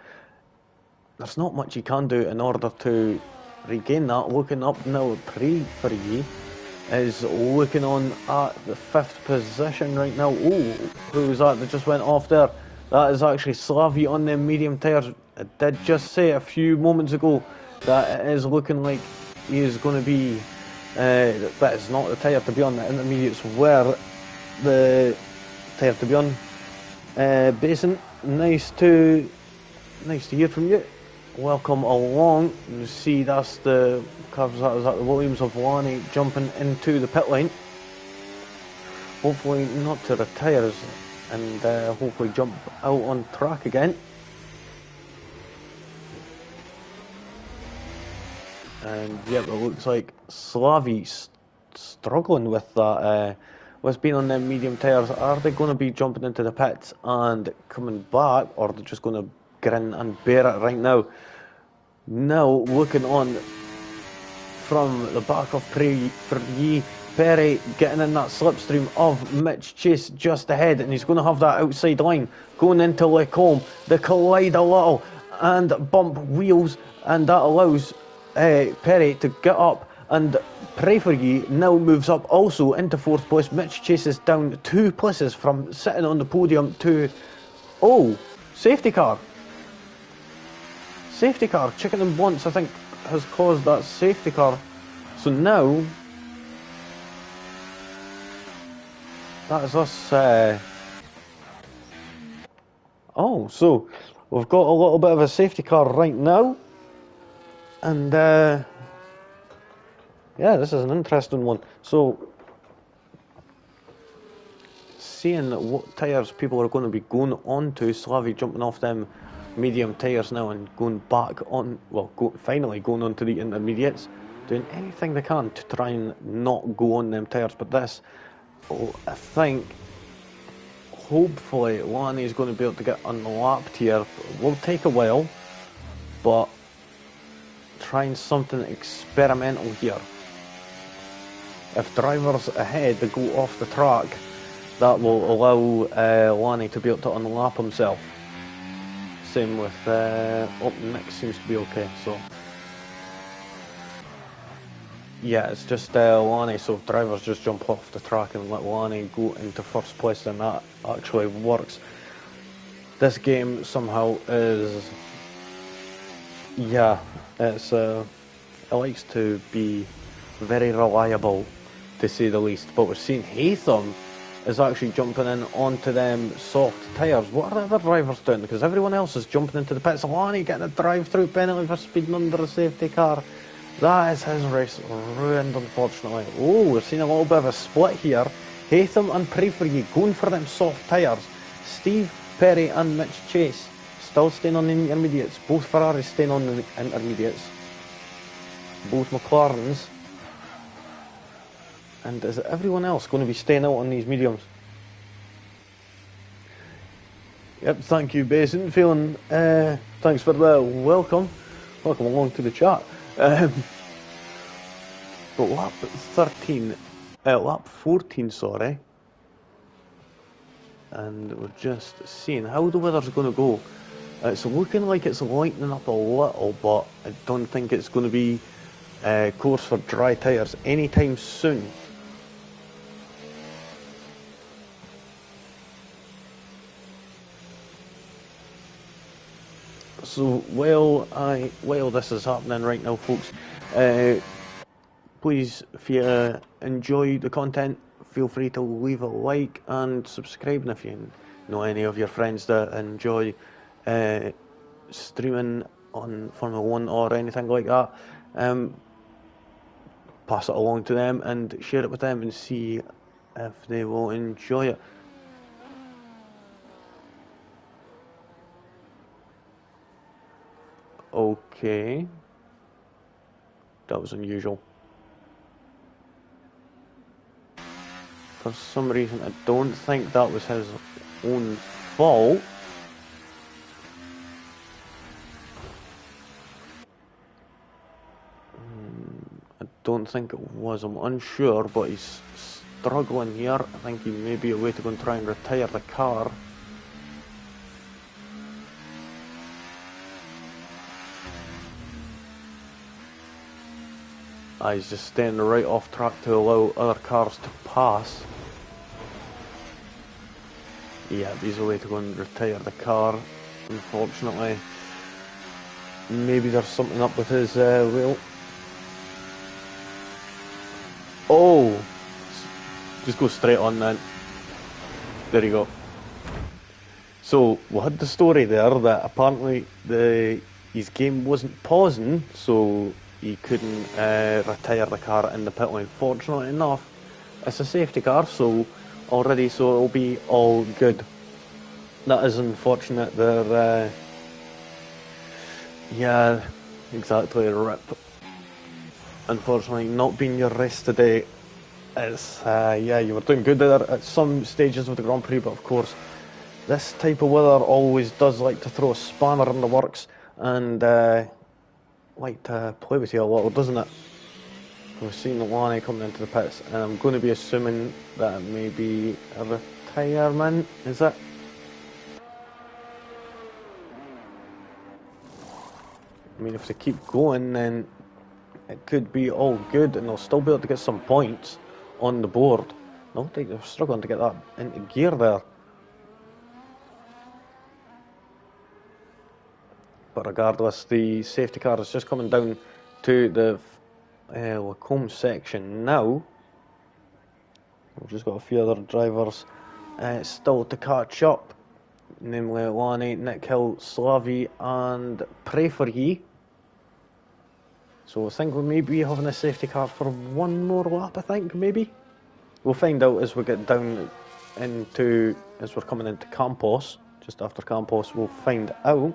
There's not much he can do in order to regain that. Looking up now, Prefery is looking on at the 5th position right now. Oh, who was that just went off there? That is actually Slavi on them medium tyres. I did just say a few moments ago that it is looking like he is going to be, that is not the tyre to be on. The intermediates were the tyre to be on. Basin, nice to hear from you. Welcome along. You see that's the cars that was at the Williams of Lanny jumping into the pit lane. Hopefully not to the tyres, and hopefully jump out on track again. And yep, it looks like Slavi's struggling with that, with being on them medium tyres. Are they going to be jumping into the pits and coming back, or are they just going to grin and bear it right now? Now looking on from the back of Perry getting in that slipstream of Mitch Chase just ahead, and he's going to have that outside line going into Lecombe. They collide a little and bump wheels, and that allows Perry to get up, and Prefery now moves up also into 4th place. Mitch Chase is down 2 places from sitting on the podium to, oh, safety car. Safety car, Chicken and Blunts, I think, has caused that safety car. So now, that is us. Oh, so we've got a little bit of a safety car right now. And, yeah, this is an interesting one. So, seeing what tyres people are going to be going on to, Slavi jumping off them medium tyres now and going back on, well, finally going on to the intermediates, doing anything they can to try and not go on them tyres. But this, I think, hopefully Lanny is going to be able to get unlapped here. It will take a while, but trying something experimental here. If drivers ahead they go off the track, that will allow Lanny to be able to unlap himself. Same with Nick seems to be okay. So yeah, it's just Lani. So if drivers just jump off the track and let Lani go into first place, then that actually works. This game somehow is, yeah, it likes to be very reliable, to say the least. But we're seeing Haytham is actually jumping in onto them soft tyres. What are the other drivers doing? Because everyone else is jumping into the pits. Lani getting a drive-through penalty for speeding under a safety car. That is his race ruined, unfortunately. Oh, we're seeing a little bit of a split here. Haytham and Preferye going for them soft tyres. Steve Perry and Mitch Chase still staying on the intermediates. Both Ferraris staying on the intermediates. Both McLarens. And is everyone else going to be staying out on these mediums? Yep, thank you, Basin. Feeling, thanks for the welcome. Welcome along to the chat. But lap 14, sorry. And we're just seeing how the weather's going to go. It's looking like it's lightening up a little, but I don't think it's going to be course for dry tyres anytime soon. So while this is happening right now, folks, please, if you enjoy the content, feel free to leave a like and subscribe. And if you know any of your friends that enjoy streaming on Formula 1 or anything like that, pass it along to them and share it with them and see if they will enjoy it. Okay, that was unusual. For some reason, I don't think that was his own fault. I don't think it was. I'm unsure, but he's struggling here. I think he may be a way to go and try and retire the car. He's just staying right off track to allow other cars to pass. Yeah, he's a way to go and retire the car, unfortunately. Maybe there's something up with his wheel. Oh! Just go straight on then. There you go. So, we had the story there that apparently his game wasn't pausing, so he couldn't retire the car in the pit lane. Fortunately enough, it's a safety car, so it'll be all good. That is unfortunate. They're yeah, exactly, rip. Unfortunately, not being your race today. It's yeah, you were doing good there at some stages of the Grand Prix, but of course, this type of weather always does like to throw a spanner in the works and like to play with you a little, doesn't it? We've seen Lani coming into the pits, and I'm going to be assuming that it may be a retirement, is it? I mean, if they keep going, then it could be all good, and they'll still be able to get some points on the board. No, they're struggling to get that into gear there. But regardless, the safety car is just coming down to the Lacombe section now. We've just got a few other drivers still to catch up, namely Lani, Nick Hill, Slavi and Preferye. So I think we may be having a safety car for one more lap, I think, maybe. We'll find out as we get down as we're coming into Campos. Just after Campos, we'll find out.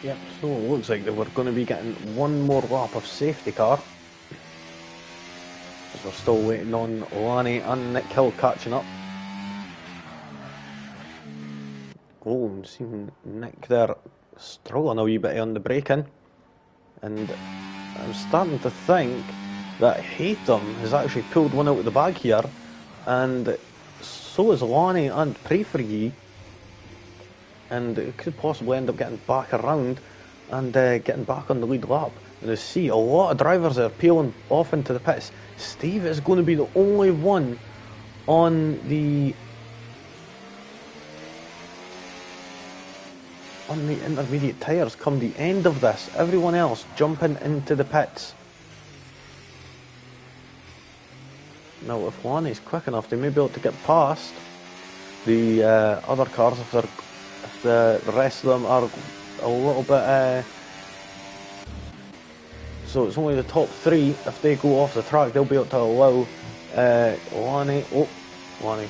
Yep, so it looks like that we're going to be getting one more lap of safety car. As we're still waiting on Lanny and Nick Hill catching up. Oh, I'm seeing Nick there struggling a wee bit on the braking. And I'm starting to think that Haytham has actually pulled one out of the bag here. And so is Lanny and Prefergy. And it could possibly end up getting back around and getting back on the lead lap. And I see a lot of drivers are peeling off into the pits. Steve is going to be the only one on the intermediate tyres come the end of this. Everyone else jumping into the pits. Now if Lanny's quick enough, they may be able to get past the other cars if the rest of them are a little bit so it's only the top three. If they go off the track, they'll be able to allow Lanny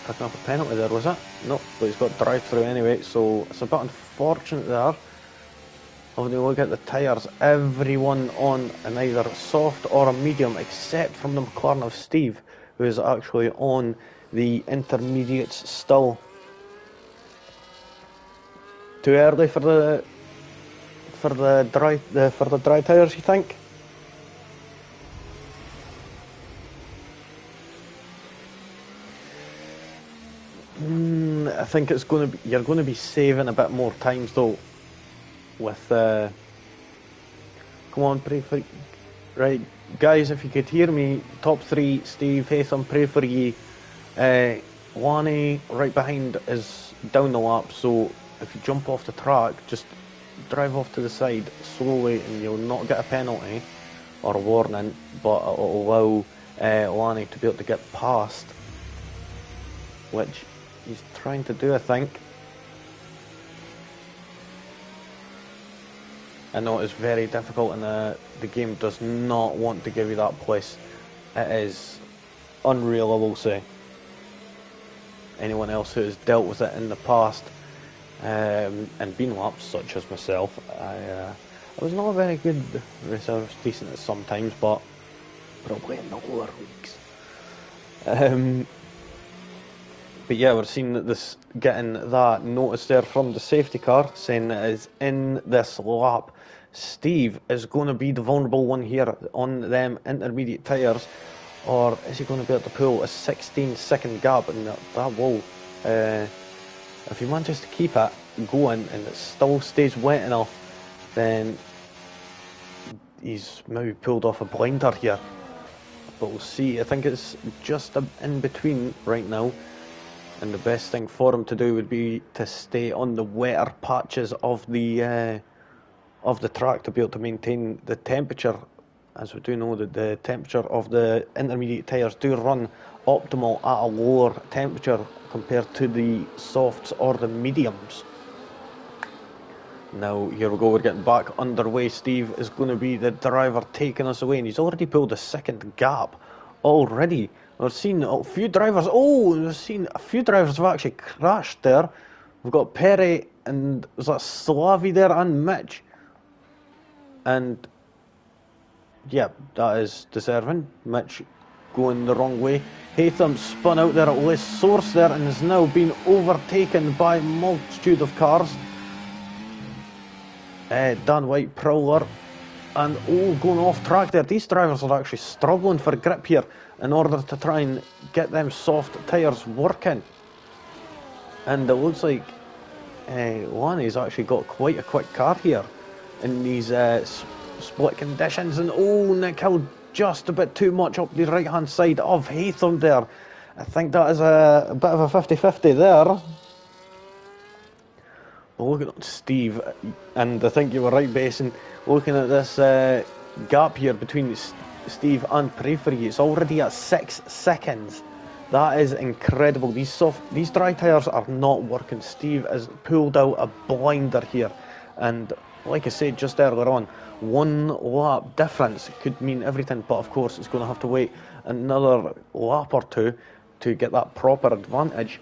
picking up a penalty there, was it? No, but he's got drive through anyway, so it's a bit unfortunate there. Having a look at the tyres, everyone on an either soft or a medium, except from the McLaren of Steve, who is actually on the intermediates still. Too early for the dry tyres, you think? I think it's going to be, you're going to be saving a bit more times though. With come on, pray for right, guys. If you could hear me, top three: Steve, Haytham, pray for ye. Lanny right behind is down the lap, so if you jump off the track, just drive off to the side slowly and you'll not get a penalty or a warning, but it'll allow Lanny to be able to get past, which he's trying to do, I think. I know it's very difficult and the game does not want to give you that place. It is unreal, I will say. Anyone else who has dealt with it in the past and been laps, such as myself, I was not a very good racer. I was decent at some times, but probably in the lower weeks. But yeah, we're seeing that this getting that notice there from the safety car saying that it is in this lap. Steve is going to be the vulnerable one here on them intermediate tyres, or is he going to be able to pull a 16-second gap? And that will, if he manages to keep it going and it still stays wet enough, then he's maybe pulled off a blinder here. But we'll see. I think it's just in between right now. And the best thing for him to do would be to stay on the wetter patches of the track to be able to maintain the temperature. As we do know that the temperature of the intermediate tyres do run optimal at a lower temperature compared to the softs or the mediums. Now here we go, we're getting back underway. Steve is going to be the driver taking us away, and he's already pulled a second gap already. We've seen a few drivers. We've seen a few drivers have actually crashed there. We've got Perry and was that Slavi there and Mitch. And yeah, that is deserving. Mitch going the wrong way. Haytham spun out there at less source there and is now being overtaken by a multitude of cars. Dan White, Prowler, and going off track there. These drivers are actually struggling for grip here in order to try and get them soft tyres working. And it looks like Lanny's actually got quite a quick car here in these split conditions. And Nick Hill just a bit too much up the right hand side of Haytham there. I think that is a bit of a 50-50 there. But look at Steve, and I think you were right, Basin, looking at this gap here between Steve and Prefery. It's already at 6 seconds. That is incredible. These dry tyres are not working. Steve has pulled out a blinder here, and like I said just earlier on, 1 lap difference could mean everything, but of course it's going to have to wait another lap or two to get that proper advantage.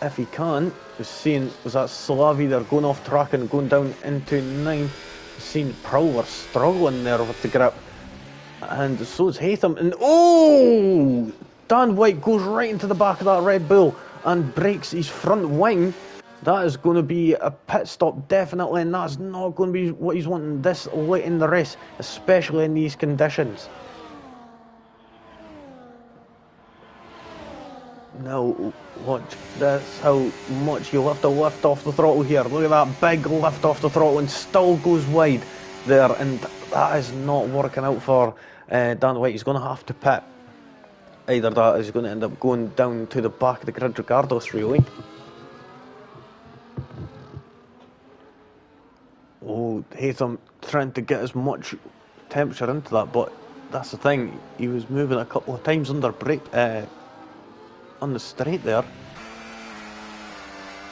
if he can. We've seen, was that Slavi there going off track and going down into 9. We've seen Prowler struggling there with the grip. And so is Haytham. And oh! Dan White goes right into the back of that Red Bull and breaks his front wing. That is going to be a pit stop, definitely, and that's not going to be what he's wanting this late in the race, especially in these conditions. Now, watch this, how much you'll have to lift off the throttle here. Look at that big lift off the throttle and still goes wide there, and that is not working out for Dan White. He's going to have to pit. Either that or he's going to end up going down to the back of the grid regardless, really. Oh, Haytham trying to get as much temperature into that, but that's the thing. He was moving a couple of times under brake on the straight there.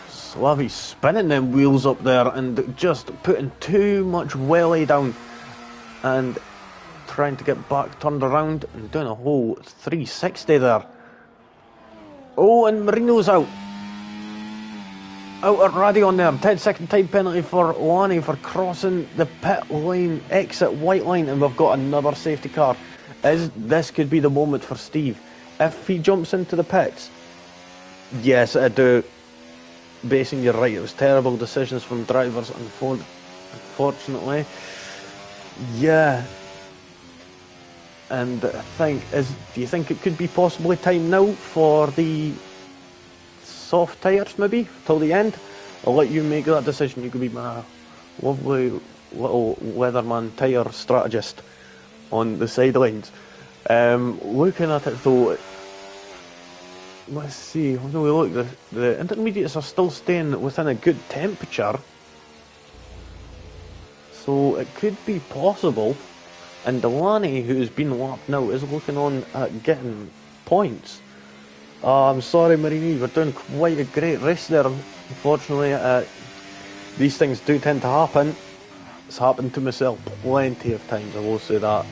Slavi's spinning them wheels up there and just putting too much welly down and trying to get back turned around and doing a whole 360 there. Oh, and Marino's out at Radion there. 10-second time penalty for Lanny for crossing the pit line, exit white line, and we've got another safety car. This could be the moment for Steve. If he jumps into the pits, yes, I do. Basing, you're right, it was terrible decisions from drivers, unfortunately. Yeah. And I think, do you think it could be possibly time now for the soft tyres, maybe, till the end? I'll let you make that decision. You could be my lovely little weatherman tyre strategist on the sidelines. Looking at it though, let's see, when we look, the intermediates are still staying within a good temperature, so it could be possible. And Delaney, who's been lapped now, is looking on at getting points. I'm sorry, Marini, you were doing quite a great race there. Unfortunately, these things do tend to happen. It's happened to myself plenty of times, I will say that.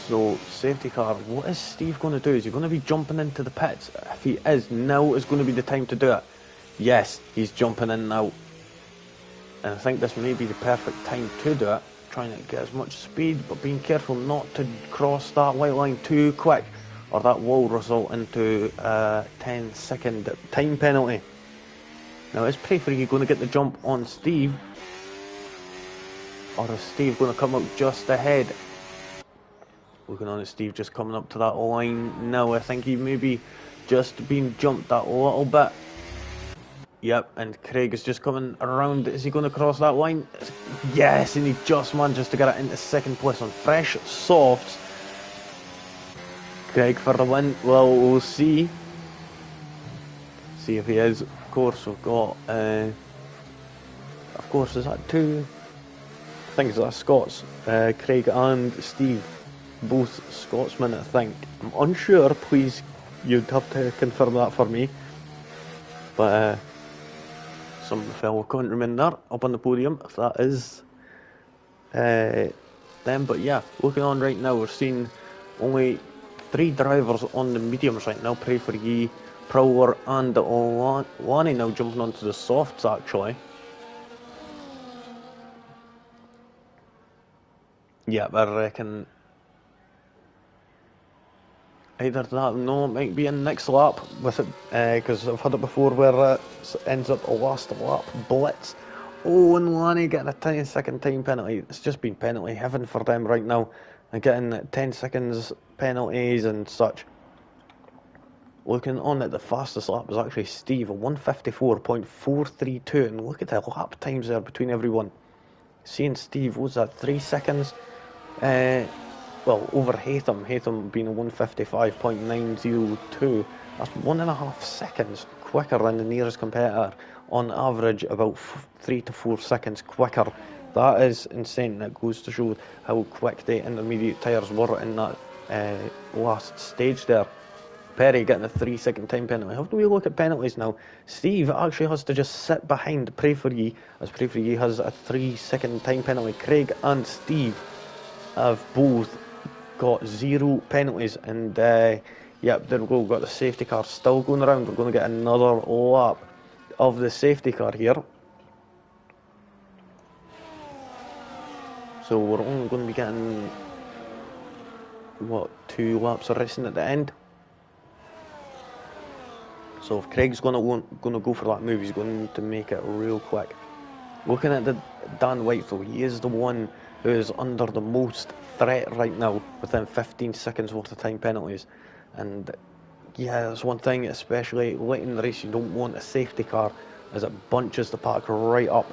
So, safety car, what is Steve going to do? Is he going to be jumping into the pits? If he is, now is going to be the time to do it. Yes, he's jumping in now. And I think this may be the perfect time to do it. Trying to get as much speed, but being careful not to cross that white line too quick, or that will result into a 10-second time penalty. Now, is Prefree going to get the jump on Steve? Or is Steve going to come up just ahead? Looking on at Steve just coming up to that line now. I think he may be just being jumped that little bit. Yep, and Craig is just coming around. Is he going to cross that line? Yes, and he just manages to get it into second place on fresh softs. Craig for the win. Well, we'll see. See if he is. Of course, we've got... of course, is that two? I think it's that Scots. Craig and Steve. Both Scotsmen, I think. I'm unsure. Please, you'd have to confirm that for me. But... some fellow countrymen there up on the podium, if that is them. But yeah, looking on right now, we're seeing only 3 drivers on the mediums right now. Pray for Ye, Prowler and Lanny now jumping onto the softs actually. Yeah, I reckon either that, no, it might be in next lap with it, because I've had it before where it ends up a last lap blitz. Oh, and Lanny getting a 10-second time penalty. It's just been penalty heaven for them right now, and getting 10 seconds penalties and such. Looking on at the fastest lap was actually Steve, a 154.432, and look at the lap times there between everyone. Seeing Steve, what was that, 3 seconds? Well, over Haytham being a 155.902. That's 1.5 seconds quicker than the nearest competitor. On average, about 3 to 4 seconds quicker. That is insane. That goes to show how quick the intermediate tyres were in that last stage there. Perry getting a 3-second time penalty. How do we look at penalties now? Steve actually has to just sit behind Pray For Ye, as Pray For Ye has a 3-second time penalty. Craig and Steve have both got 0 penalties, and yep, there we go. We've got the safety car still going around. We're going to get another lap of the safety car here. So we're only going to be getting, what, 2 laps of racing at the end. So if Craig's going to go for that move, he's going to make it real quick. Looking at Dan White though, he is the one who is under the most threat right now, within 15 seconds worth of time penalties. And yeah, that's one thing, especially late in the race, you don't want a safety car, as it bunches the pack right up.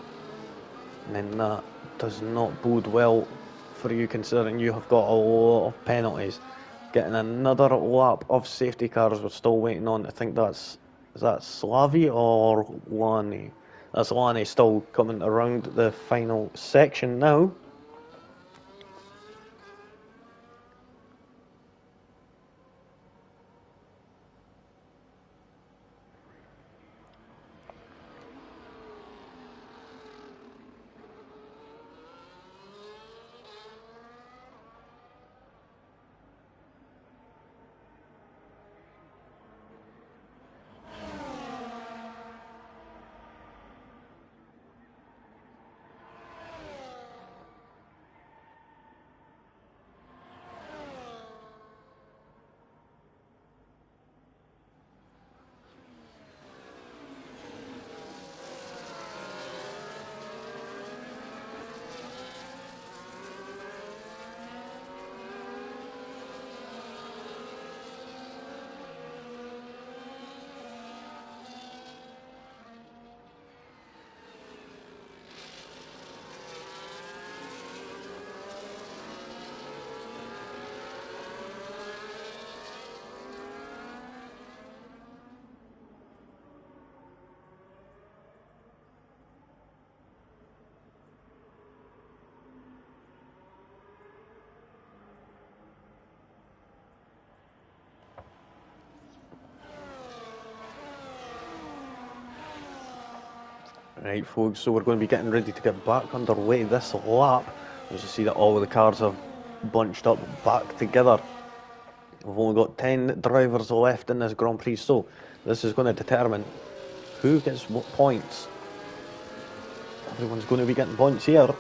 And then that does not bode well for you, considering you have got a lot of penalties. Getting another lap of safety cars we're still waiting on. I think is that Slavi or Lani? That's Lani still coming around the final section now. Right, folks, so we're going to be getting ready to get back underway this lap. As you see that all of the cars have bunched up back together. We've only got 10 drivers left in this Grand Prix, so this is going to determine who gets what points. Everyone's going to be getting points here.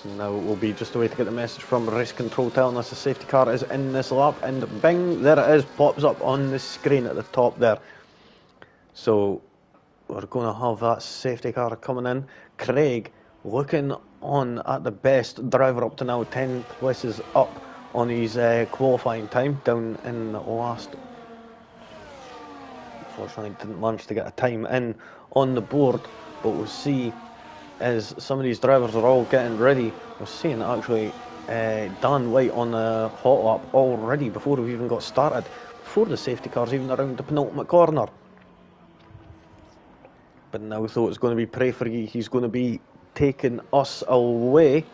So now it will be just a way to get the message from race control telling us the safety car is in this lap, and bing, there it is, pops up on the screen at the top there. So we're going to have that safety car coming in. Craig looking on at the best driver up to now, 10 places up on his qualifying time, down in the last. Unfortunately didn't manage to get a time in on the board, but we'll see as some of these drivers are all getting ready. We're seeing actually Dan White on the hot lap already before we even got started, before the safety cars even around the penultimate corner. But now though it's going to be Pray For Ye, he's going to be taking us away.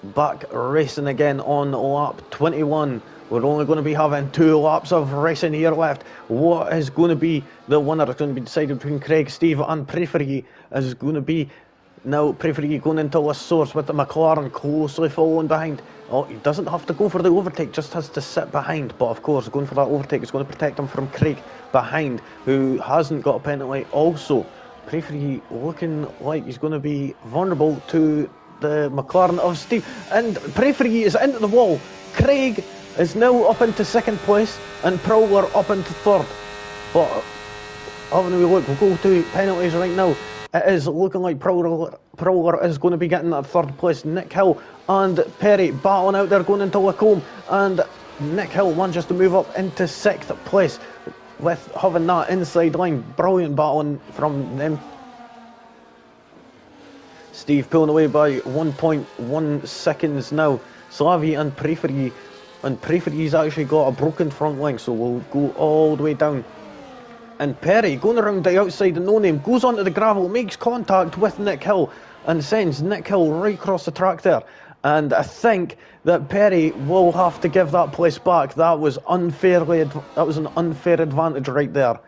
Back racing again on lap 21. We're only going to be having 2 laps of racing here left. What is going to be the winner? It's going to be decided between Craig, Steve and Pray For Ye. Is going to be now Pray For Ye going into a source with the McLaren closely following behind. Oh, he doesn't have to go for the overtake, just has to sit behind. But of course, going for that overtake is going to protect him from Craig behind, who hasn't got a penalty also. Pray For Ye looking like he's going to be vulnerable to the McLaren of Steve, and Pray For Ye is into the wall. Craig is now up into 2nd place and Prowler up into 3rd. But having a look, we'll go to penalties right now. It is looking like Prowler is going to be getting that 3rd place. Nick Hill and Perry battling out there going into Lacombe, and Nick Hill manages to move up into 6th place with having that inside line. Brilliant battling from them. Steve pulling away by 1.1 seconds now. Slavi and Pray For Ye. And Pray For Ye's actually got a broken front wing, so we'll go all the way down. And Perry, going around the outside of No Name, goes onto the gravel, makes contact with Nick Hill, and sends Nick Hill right across the track there. And I think that Perry will have to give that place back. That was an unfair advantage right there.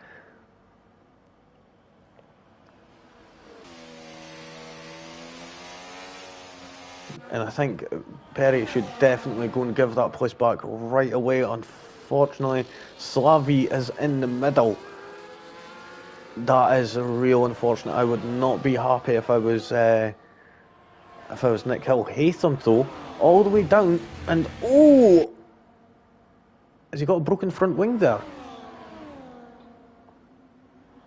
And I think Perry should definitely go and give that place back right away. Unfortunately, Slavi is in the middle. That is real unfortunate. I would not be happy if I was Nick Hill. Haytham though, all the way down, and oh, has he got a broken front wing there?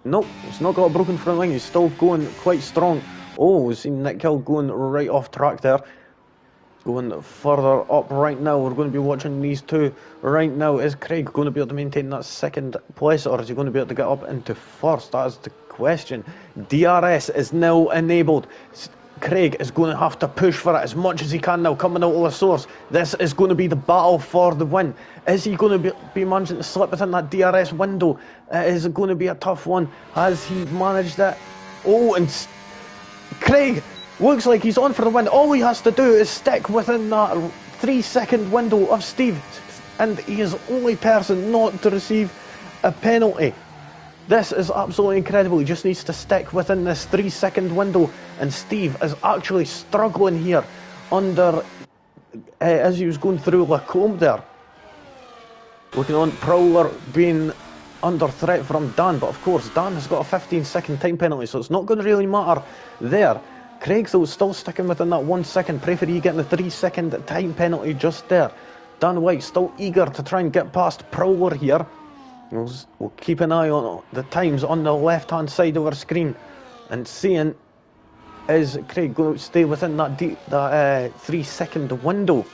Nope, he's not got a broken front wing. He's still going quite strong. Oh, we've seen Nick Hill going right off track there. Going further up right now. We're going to be watching these two right now. Is Craig going to be able to maintain that second place, or is he going to be able to get up into first? That is the question. DRS is now enabled. Craig is going to have to push for it as much as he can now, coming out of the source. This is going to be the battle for the win. Is he going to be managing to slip within that DRS window? Is it going to be a tough one? Has he managed it? Oh, and Craig looks like he's on for the win. All he has to do is stick within that 3-second window of Steve, and he is the only person not to receive a penalty. This is absolutely incredible. He just needs to stick within this 3-second window, and Steve is actually struggling here under as he was going through Lacombe there. Looking on, Prowler being under threat from Dan, but of course Dan has got a 15-second time penalty, so it's not going to really matter there. Craig though still sticking within that 1 second. Pray for you getting the 3-second time penalty just there. Dan White still eager to try and get past Prowler here. We'll keep an eye on the times on the left hand side of our screen and seeing is Craig going to stay within that 3-second window.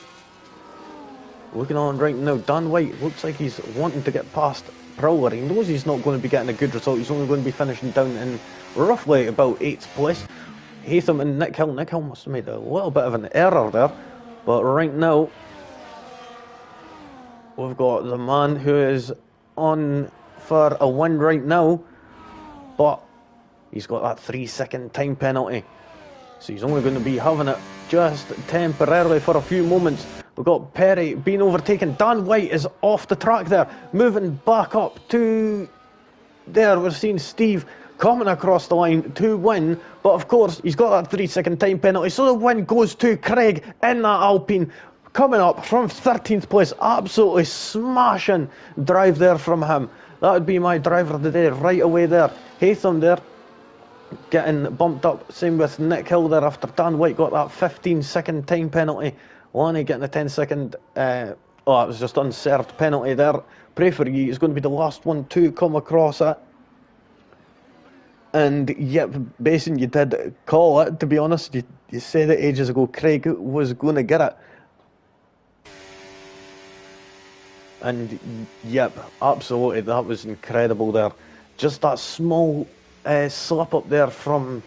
Looking on right now, Dan White looks like he's wanting to get past Prowler. He knows he's not going to be getting a good result. He's only going to be finishing down in roughly about 8th place. Haytham and Nick Hill. Nick Hill must have made a little bit of an error there. But right now, we've got the man who is on for a win right now. But he's got that 3-second time penalty. So he's only going to be having it just temporarily for a few moments. We've got Perry being overtaken. Dan White is off the track there. Moving back up to there. We're seeing Steve coming across the line to win. But of course, he's got that 3-second time penalty. So the win goes to Craig in that Alpine. Coming up from 13th place. Absolutely smashing drive there from him. That would be my driver of the day right away there. Haytham there getting bumped up. Same with Nick Hill there after Dan White got that 15-second time penalty. Lonnie getting a 10-second, it was just unserved penalty there. Pray for you, it's going to be the last one to come across it. And yep, Basin, you did call it, to be honest. You said it ages ago, Craig was going to get it. And yep, absolutely, that was incredible there. Just that small slip up there from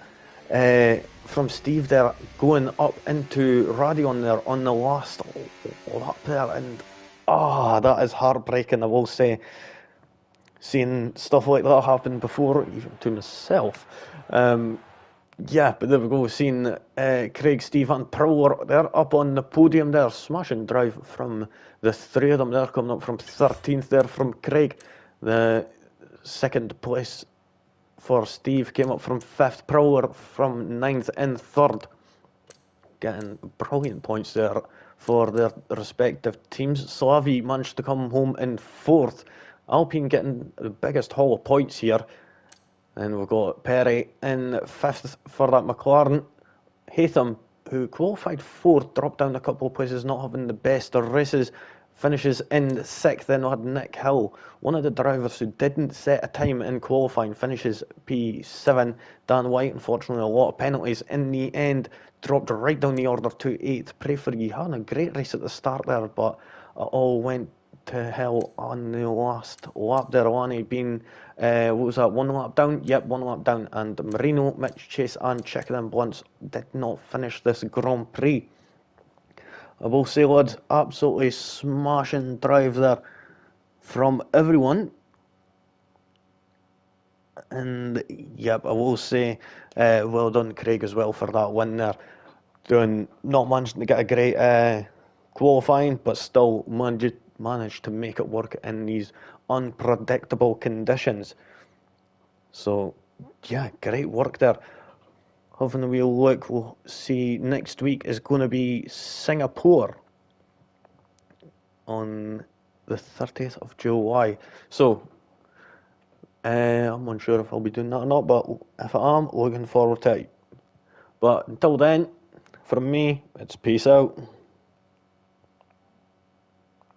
Steve there, going up into Radion there on the last lap there, and that is heartbreaking, I will say. Seeing stuff like that happen before, even to myself. Yeah, but there we go, seeing Craig, Steve and Prowler there up on the podium there, smashing drive from the three of them there, coming up from 13th there from Craig. The second place for Steve came up from 5th, Prowler from 9th and 3rd. Getting brilliant points there for their respective teams. Slavi managed to come home in 4th. Alpine getting the biggest haul of points here. And we've got Perry in 5th for that McLaren. Haytham, who qualified 4th, dropped down a couple of places, not having the best of races. Finishes in 6th. Then we had Nick Hill, one of the drivers who didn't set a time in qualifying, finishes P7. Dan White, unfortunately, a lot of penalties in the end, dropped right down the order to 8th. Pray for you, having a great race at the start there, but it all went to hell on the last lap there. Lani being, what was that, 1 lap down? Yep, 1 lap down. And Marino, Mitch Chase and Chicken and Blunts did not finish this Grand Prix. I will say, lads, absolutely smashing drive there from everyone. And, yep, I will say, well done, Craig, as well, for that win there. Not managing to get a great qualifying, but still managed to make it work in these unpredictable conditions. So, yeah, great work there. having a wee look, we'll see next week is going to be Singapore on the 30th of July. So, I'm unsure if I'll be doing that or not, but if I am, looking forward to it. But until then, from me, it's peace out.